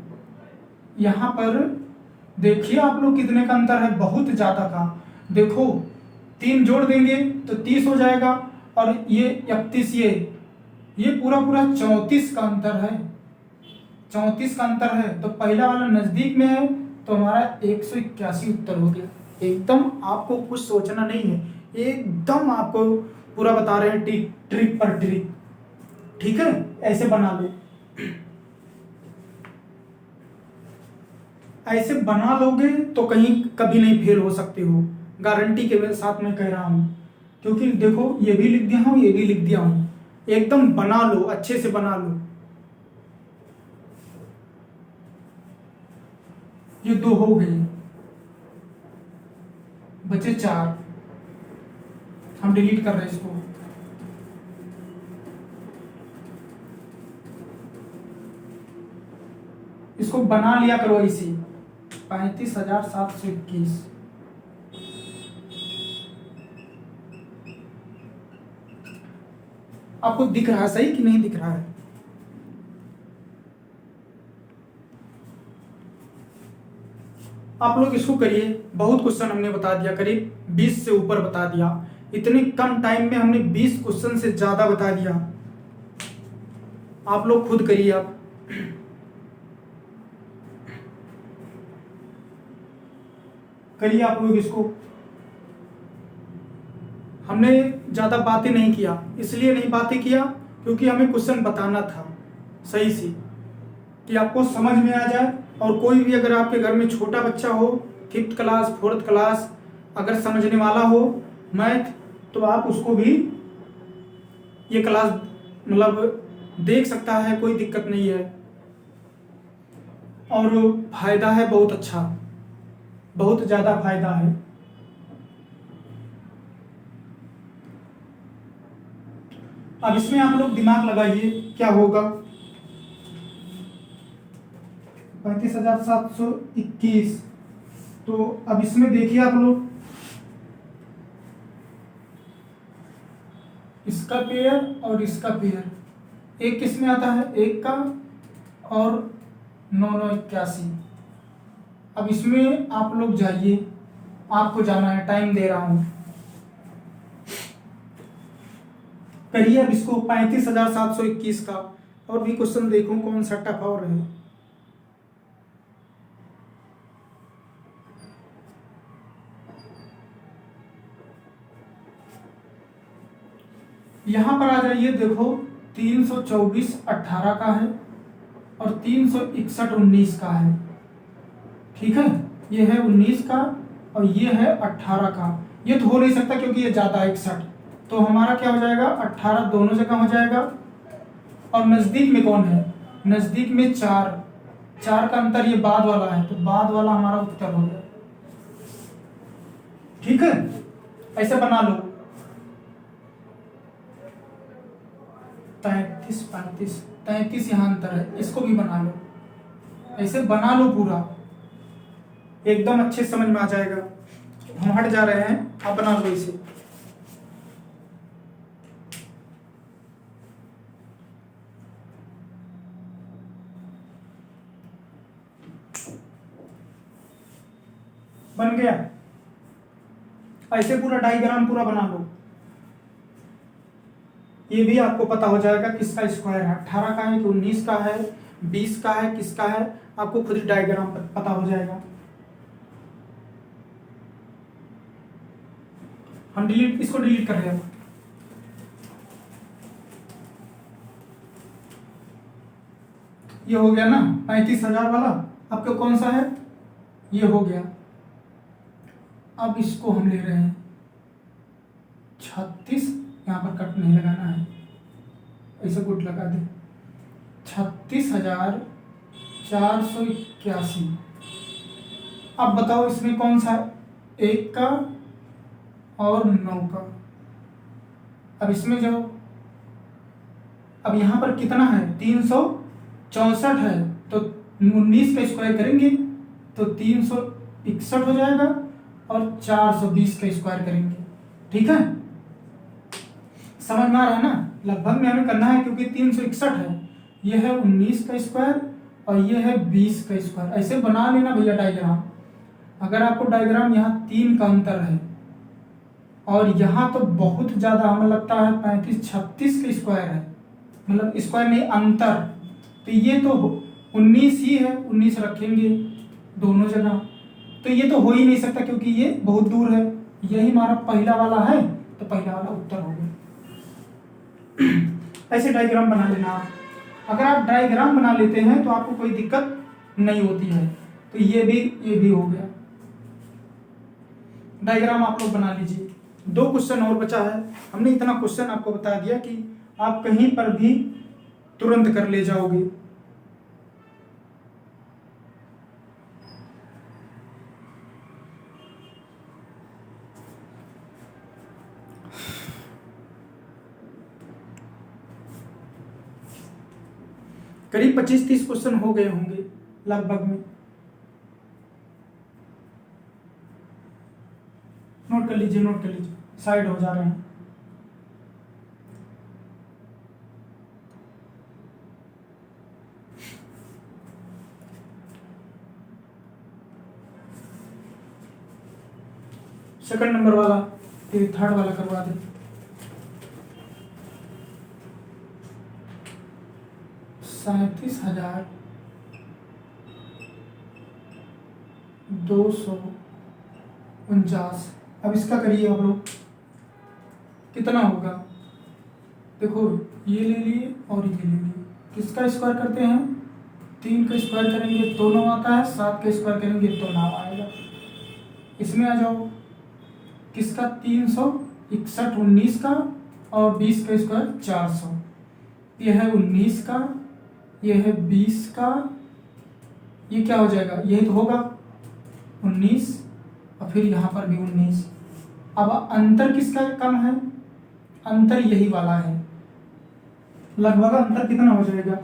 यहाँ पर देखिए आप लोग कितने का अंतर है, बहुत ज्यादा का। देखो 3 जोड़ देंगे तो 30 हो जाएगा, और ये 31, ये पूरा 34 का अंतर है, 34 का अंतर है। तो पहला वाला नजदीक में है तो हमारा 181 उत्तर हो गया। एकदम आपको कुछ सोचना नहीं है, एकदम आपको पूरा बता रहे हैं ट्रिक पर ट्रिक। ठीक है, ऐसे बना लो, ऐसे बना लोगे तो कहीं कभी नहीं फेल हो सकते हो, गारंटी के साथ मैं कह रहा हूं। क्योंकि देखो ये भी लिख दिया हूं, ये भी लिख दिया हूं, एकदम बना लो, अच्छे से बना लो। ये 2 हो गए, बचे 4, हम डिलीट कर रहे हैं इसको। इसको बना लिया करो इसी 35,721। आपको दिख रहा है सही कि नहीं दिख रहा है? आप लोग इसको करिए। बहुत क्वेश्चन हमने बता दिया, करीब 20 से ऊपर बता दिया। इतने कम टाइम में हमने 20 क्वेश्चन से ज्यादा बता दिया। आप लोग खुद करिए, आप करिए आप लोग इसको। हमने ज्यादा बातें नहीं किया, इसलिए नहीं बातें किया क्योंकि हमें क्वेश्चन बताना था सही से, कि आपको समझ में आ जाए। और कोई भी अगर आपके घर में छोटा बच्चा हो, 5th क्लास 4th क्लास, अगर समझने वाला हो मैथ, तो आप उसको भी ये क्लास मतलब देख सकता है, कोई दिक्कत नहीं है। और फायदा है बहुत अच्छा, बहुत ज्यादा फायदा है। अब इसमें आप लोग दिमाग लगाइए क्या होगा। 35,721। तो अब इसमें देखिए आप लोग, इसका पेयर और इसका पेयर, एक किस में आता है, 1 का और 9,981। अब इसमें आप लोग जाइए, आपको जाना है, टाइम दे रहा हूं, करिए अब इसको 35,721 का। और भी क्वेश्चन देखूं कौन सा टफ और है। यहां पर आ जाइए, देखो 324 18 का है और 361 19 का है। ठीक है, ये है 19 का और ये है 18 का। ये तो हो नहीं सकता क्योंकि ये ज्यादा है 61, तो हमारा क्या हो जाएगा, 18 दोनों जगह हो जाएगा। और नजदीक में कौन है, नजदीक में 4 का अंतर, ये बाद वाला है, तो बाद वाला हमारा उत्तर हो गया। ठीक है, ऐसे बना लो। 33 यहां अंतर है, इसको भी बना लो, ऐसे बना लो पूरा, एकदम अच्छे समझ में आ जाएगा। हम हट जा रहे हैं, आप बना लो इसे। बन गया, ऐसे पूरा डायग्राम पूरा बना लो। ये भी आपको पता हो जाएगा किसका स्क्वायर है, 18 का है कि 19 का है, 20 का है, किसका है, आपको खुद ही डायग्राम पता हो जाएगा। हम इसको डिलीट कर रहे हैं। ये हो गया ना 35,000 वाला, आपको कौन सा है, ये हो गया। अब इसको हम ले रहे हैं 36, यहाँ पर कट नहीं लगाना है, ऐसे गुट लगा दे, 36,481। अब बताओ इसमें कौन सा है, 1 का और 9 का। अब इसमें जाओ, अब यहाँ पर कितना है, 364 है, तो 19 का स्क्वायर करेंगे तो 361 हो जाएगा और 420 का स्क्वायर करेंगे। ठीक है, समझ में आ रहा है ना, लगभग में हमें करना है क्योंकि 361 है, यह है 19 का स्क्वायर और यह है 20 का स्क्वायर। ऐसे बना लेना भैया डायग्राम। अगर आपको डायग्राम यहाँ 3 का अंतर है और यहाँ तो बहुत ज्यादा, हमें लगता है 35-36 का स्क्वायर है, मतलब स्क्वायर नहीं अंतर, तो ये तो 19 ही है, 19 रखेंगे, दोनों जगह। तो ये तो हो ही नहीं सकता क्योंकि ये बहुत दूर है। यही हमारा पहला वाला है, तो पहला वाला उत्तर हो गया। ऐसे डायग्राम बना लेना आप। अगर आप डायग्राम बना लेते हैं तो आपको कोई दिक्कत नहीं होती है। तो ये भी हो गया। डायग्राम आप लोग बना लीजिए। 2 क्वेश्चन और बचा है। हमने इतना क्वेश्चन आपको बता दिया कि आप कहीं पर भी तुरंत कर ले जाओगे। करीब 25-30 क्वेश्चन हो गए होंगे लगभग में। नोट कर लीजिए, नोट कर लीजिए, साइड हो जा रहे हैं। सेकंड नंबर वाला, ये थर्ड वाला करवा दे। $37,249। अब इसका करिए आप लोग, कितना होगा। देखो ये ले लिए और ये ले लिए, किसका स्क्वायर करते हैं, 3 का स्क्वायर करेंगे तो 9 आता है, 7 का स्क्वायर करेंगे तो 9 आएगा। इसमें आ जाओ, किसका 361, 19 का और 20 का स्क्वायर 400। यह है 19 का, यह है 20 का, ये क्या हो जाएगा, यही तो होगा 19 और फिर यहाँ पर भी 19। अब अंतर किसका कम है, अंतर यही वाला है। लगभग अंतर कितना हो जाएगा,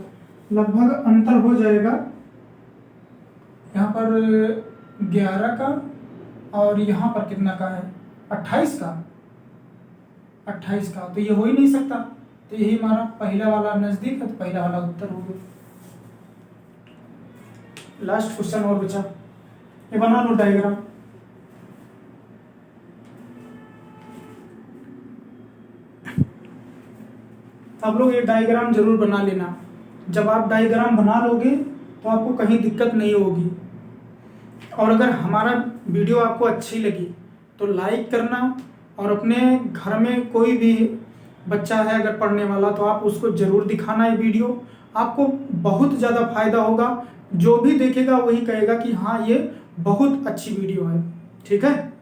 लगभग अंतर हो जाएगा यहाँ पर 11 का और यहाँ पर कितना का है, 28 का, 28 का। तो ये हो ही नहीं सकता। तो यही हमारा पहला वाला नजदीक है, तो पहला वाला उत्तर हो गया। लास्ट क्वेश्चन और बचा, ये बना लो डायग्राम। आप लोग ये डायग्राम जरूर बना लेना। जब आप डायग्राम बना लोगे तो आपको कहीं दिक्कत नहीं होगी। और अगर हमारा वीडियो आपको अच्छी लगी तो लाइक करना, और अपने घर में कोई भी बच्चा है अगर पढ़ने वाला तो आप उसको जरूर दिखाना ये वीडियो। आपको बहुत ज़्यादा फायदा होगा। जो भी देखेगा वही कहेगा कि हाँ ये बहुत अच्छी वीडियो है। ठीक है,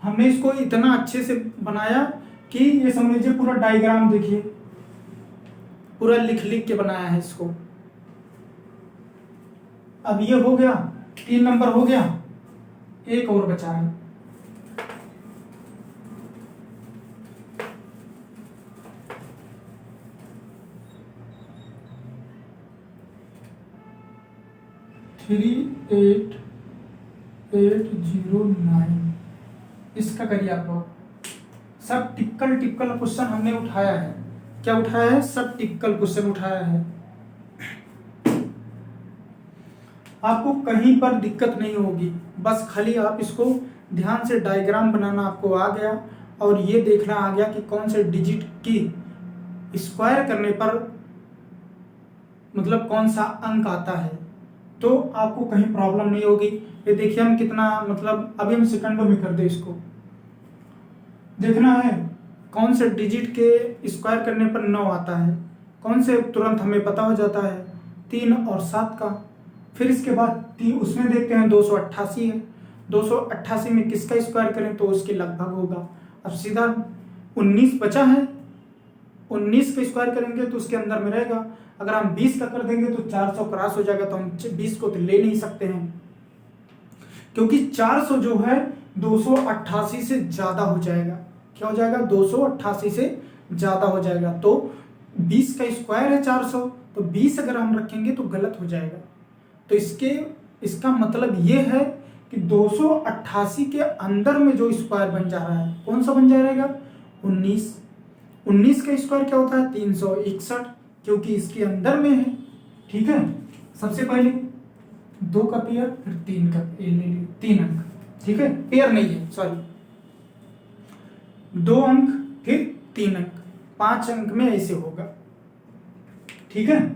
हमने इसको इतना अच्छे से बनाया कि ये समझ लीजिए पूरा डायग्राम देखिए, पूरा लिख लिख के बनाया है इसको। अब ये हो गया, 3 नंबर हो गया, एक और बचा है। $38,809। इसका करिए आप लोग। सब टिपिकल क्वेश्चन हमने उठाया है। क्या उठाया है, सब टिपिकल क्वेश्चन उठाया है। आपको कहीं पर दिक्कत नहीं होगी, बस खाली आप इसको ध्यान से डायग्राम बनाना आपको आ गया और ये देखना आ गया कि कौन से डिजिट की स्क्वायर करने पर मतलब कौन सा अंक आता है, तो आपको कहीं प्रॉब्लम नहीं होगी। ये देखिए हम कितना मतलब अभी हम सेकंडों में कर दे इसको। देखना है कौन से डिजिट के स्क्वायर करने पर 9 आता है, कौन से तुरंत हमें पता हो जाता है, 3 और 7 का। फिर इसके बाद उसमें देखते हैं 288 है, 288 में किसका स्क्वायर करें तो उसके लगभग होगा। अब सीधा 19 बचा है, 19 का स्क्वायर करेंगे तो उसके अंदर में रहेगा। अगर हम 20 का कर देंगे तो 400 क्रॉस हो जाएगा, तो हम 20 को तो ले नहीं सकते हैं क्योंकि 400 जो है 288 से ज्यादा हो जाएगा। क्या हो जाएगा, 288 से ज्यादा हो जाएगा। तो 20 का स्क्वायर है 400, तो 20 अगर हम रखेंगे तो गलत हो जाएगा। तो इसका मतलब ये है कि 288 के अंदर में जो स्क्वायर बन जा रहा है, कौन सा बन जाएगा, 19। 19 का स्क्वायर क्या होता है, 361, क्योंकि इसके अंदर में है। ठीक है, सबसे पहले 2 का पेयर, फिर 3 का ले लीजिए, 3 अंक। ठीक है, पेयर नहीं है, सॉरी, 2 अंक फिर 3 अंक, 5 अंक में ऐसे होगा। ठीक है,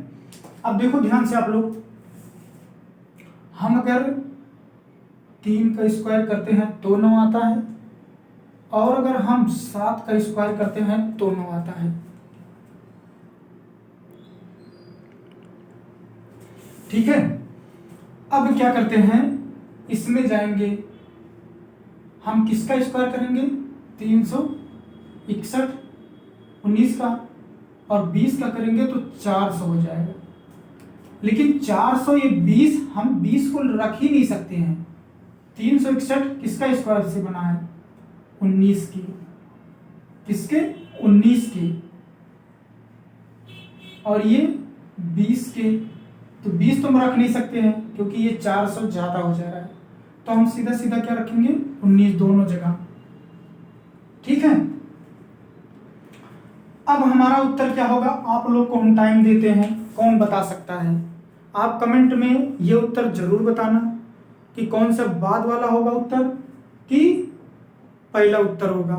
अब देखो ध्यान से आप लोग, हम अगर 3 का स्क्वायर करते हैं तो 9 आता है, और अगर हम 7 का स्क्वायर करते हैं तो 9 आता है। ठीक है, अब क्या करते हैं, इसमें जाएंगे, हम किसका स्क्वायर करेंगे, 361, 19 का, और 20 का करेंगे तो 400 हो जाएगा। लेकिन 400 ये 20, हम 20 को रख ही नहीं सकते हैं। 361 किसका स्क्वायर से बना है, 19 की, किसके, 19 के, और ये 20 के, तो 20 तो हम रख नहीं सकते हैं क्योंकि ये 400 ज्यादा हो जा रहा है, तो हम सीधा सीधा क्या रखेंगे, 19 दोनों जगह। ठीक है, अब हमारा उत्तर क्या होगा, आप लोग को हम टाइम देते हैं, कौन बता सकता है। आप कमेंट में ये उत्तर जरूर बताना कि कौन सा बाद वाला होगा उत्तर, कि पहला उत्तर होगा।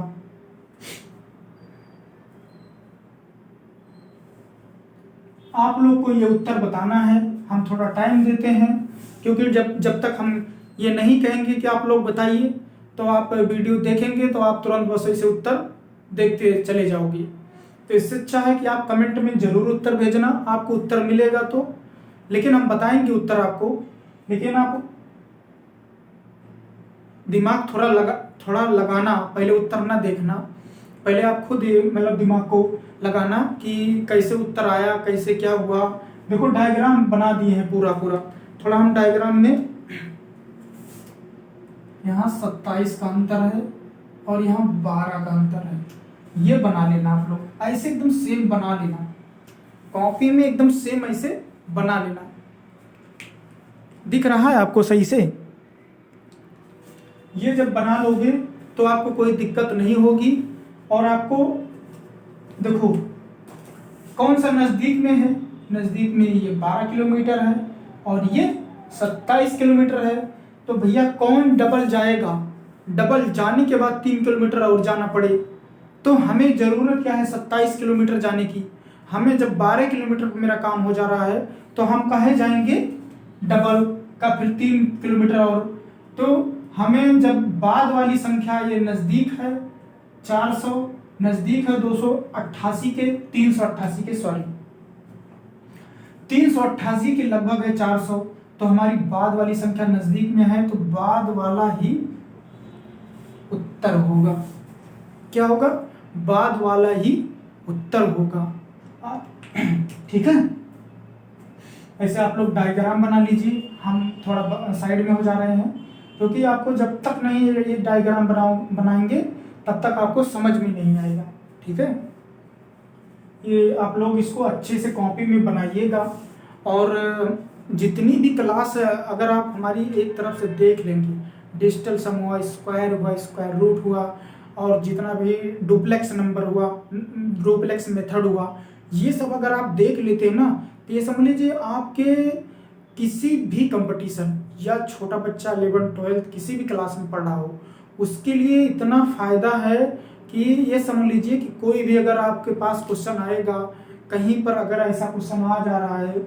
आप लोग को ये उत्तर बताना है, हम थोड़ा टाइम देते हैं, क्योंकि जब तक हम ये नहीं कहेंगे कि आप लोग बताइए, तो आप वीडियो देखेंगे तो आप तुरंत बस ऐसे उत्तर देखते चले जाओगे। तो इससे अच्छा है कि आप कमेंट में जरूर उत्तर भेजना, आपको उत्तर मिलेगा तो, लेकिन हम बताएंगे उत्तर आपको, लेकिन आप दिमाग थोड़ा लगाना, पहले उत्तर ना देखना, पहले आप खुद मतलब दिमाग को लगाना कि कैसे उत्तर आया, कैसे क्या हुआ। देखो डायग्राम बना दिए हैं पूरा, थोड़ा हम डायग्राम में, यहाँ 27 का अंतर है और यहाँ 12 का अंतर है, ये बना लेना आप लोग, ऐसे एकदम सेम बना लेना, कॉपी में एकदम सेम ऐसे बना लेना। दिख रहा है आपको सही से? ये जब बना लोगे तो आपको कोई दिक्कत नहीं होगी, और आपको देखो कौन सा नजदीक में है, नजदीक में ये 12 किलोमीटर है और ये 27 किलोमीटर है, तो भैया कौन डबल जाएगा, डबल जाने के बाद 3 किलोमीटर और जाना पड़े, तो हमें जरूरत क्या है 27 किलोमीटर जाने की। हमें जब 12 किलोमीटर पर मेरा काम हो जा रहा है तो हम कहे जाएंगे डबल का, फिर 3 किलोमीटर और, तो हमें जब बाद वाली संख्या ये नजदीक है 400, नजदीक है 288 के, 388 के, सॉरी 388 के लगभग है 400, तो हमारी बाद वाली संख्या नजदीक में है, तो बाद वाला ही उत्तर होगा। क्या होगा, बाद वाला ही उत्तर होगा। ठीक है, ऐसे आप लोग डायग्राम बना लीजिए, हम थोड़ा साइड में हो जा रहे हैं, क्योंकि आपको जब तक नहीं ये डायग्राम बनाएंगे तब तक आपको समझ में नहीं आएगा। ठीक है, ये आप लोग इसको अच्छे से कॉपी में बनाइएगा, और जितनी भी क्लास है अगर आप हमारी एक तरफ से देख लेंगे, डिजिटल सम हुआ, स्क्वायर हुआ, स्क्वायर रूट हुआ, और जितना भी डुप्लेक्स नंबर हुआ, डुप्लेक्स मेथड हुआ, ये सब अगर आप देख लेते हैं ना, तो ये समझ लीजिए आपके किसी भी कंपटीशन, या छोटा बच्चा 11th 12th किसी भी क्लास में पढ़ रहा हो, उसके लिए इतना फायदा है कि ये समझ लीजिए कि कोई भी अगर आपके पास क्वेश्चन आएगा, कहीं पर अगर ऐसा क्वेश्चन आ जा रहा है,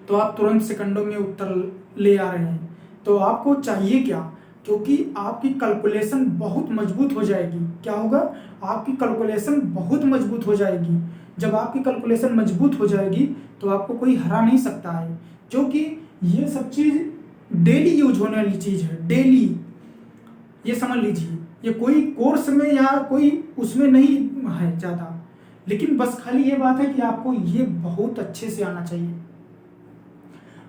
तो आप तुरंत सेकंडों में उत्तर ले आ रहे हैं। तो आपको चाहिए क्या, क्योंकि आपकी कैलकुलेशन बहुत मजबूत हो जाएगी। क्या होगा, आपकी कैलकुलेशन बहुत मजबूत हो जाएगी। जब आपकी कैलकुलेशन मजबूत हो जाएगी तो आपको कोई हरा नहीं सकता है, क्योंकि ये सब चीज डेली यूज होने वाली चीज है, डेली। ये समझ लीजिए, ये कोई कोर्स में या कोई उसमें नहीं है ज़्यादा, लेकिन बस खाली ये बात है कि आपको ये बहुत अच्छे से आना चाहिए।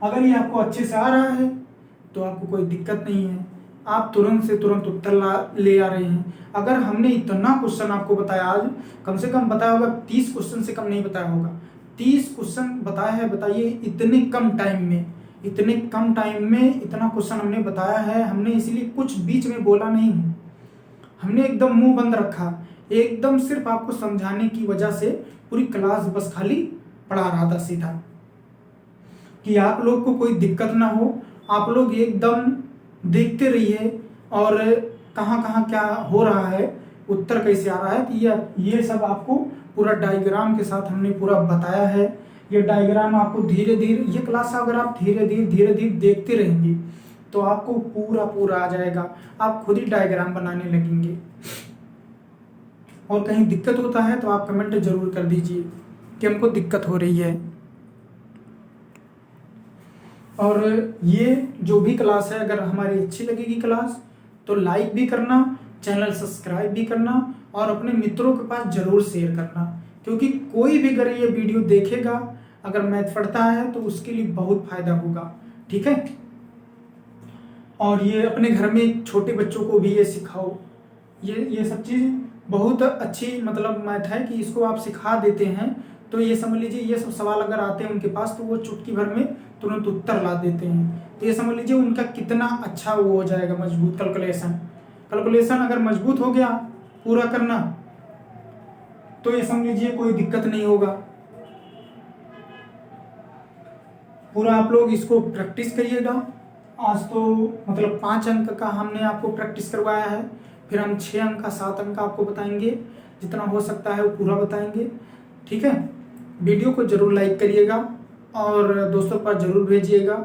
अगर ये आपको अच्छे से आ रहा है तो आपको कोई दिक्कत नहीं है, आप तुरंत से तुरंत उत्तर ले आ रहे हैं। अगर हमने इतना क्वेश्चन आपको बताया, आज कम से कम बताया होगा 30 क्वेश्चन से कम नहीं बताया होगा, 30 क्वेश्चन बताया है। बताइए इतने कम टाइम में, इतने कम टाइम में इतना क्वेश्चन हमने बताया है। हमने इसीलिए कुछ बीच में बोला नहीं, हमने एकदम मुंह बंद रखा, एकदम सिर्फ आपको समझाने की वजह से पूरी क्लास बस खाली पढ़ा रहा था सीधा, कि आप लोग को कोई दिक्कत ना हो। आप लोग एकदम देखते रहिए और कहाँ कहाँ क्या हो रहा है, उत्तर कैसे आ रहा है, तो ये सब आपको पूरा डायग्राम के साथ हमने पूरा बताया है। ये डायग्राम आपको धीरे धीरे, ये क्लास अगर आप धीरे धीरे देखते रहेंगे तो आपको पूरा पूरा आ जाएगा, आप खुद ही डायग्राम बनाने लगेंगे। और कहीं दिक्कत होता है तो आप कमेंट जरूर कर दीजिए कि हमको दिक्कत हो रही है। और ये जो भी क्लास है, अगर हमारी अच्छी लगेगी क्लास तो लाइक भी करना, चैनल सब्सक्राइब भी करना और अपने मित्रों के पास जरूर शेयर करना, क्योंकि कोई भी अगर ये वीडियो देखेगा अगर मैथ पढ़ता है तो उसके लिए बहुत फायदा होगा। ठीक है, और ये अपने घर में छोटे बच्चों को भी ये सिखाओ। ये सब चीज़ बहुत अच्छी मतलब मैथ है कि इसको आप सिखा देते हैं तो ये समझ लीजिए ये सब सवाल अगर आते हैं उनके पास तो वो चुटकी भर में तुरंत उत्तर ला देते हैं। तो ये समझ लीजिए उनका कितना अच्छा वो हो जाएगा मजबूत कैलकुलेशन अगर मजबूत हो गया पूरा करना तो ये समझ लीजिए कोई दिक्कत नहीं होगा। पूरा आप लोग इसको प्रैक्टिस करिएगा। आज तो मतलब 5 अंक का हमने आपको प्रैक्टिस करवाया है, फिर हम 6 अंक का 7 अंक का आपको बताएंगे, जितना हो सकता है वो पूरा बताएंगे। ठीक है, वीडियो को जरूर लाइक करिएगा और दोस्तों के पास जरूर भेजिएगा।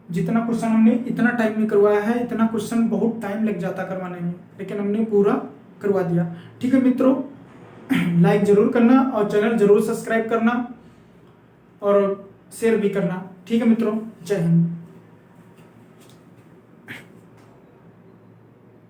जितना क्वेश्चन हमने इतना टाइम में करवाया है, इतना क्वेश्चन बहुत टाइम लग जाता करवाने में, लेकिन हमने पूरा करवा दिया। ठीक है मित्रों, लाइक जरूर करना और चैनल जरूर सब्सक्राइब करना और शेयर भी करना। ठीक है मित्रों, जय हिंद।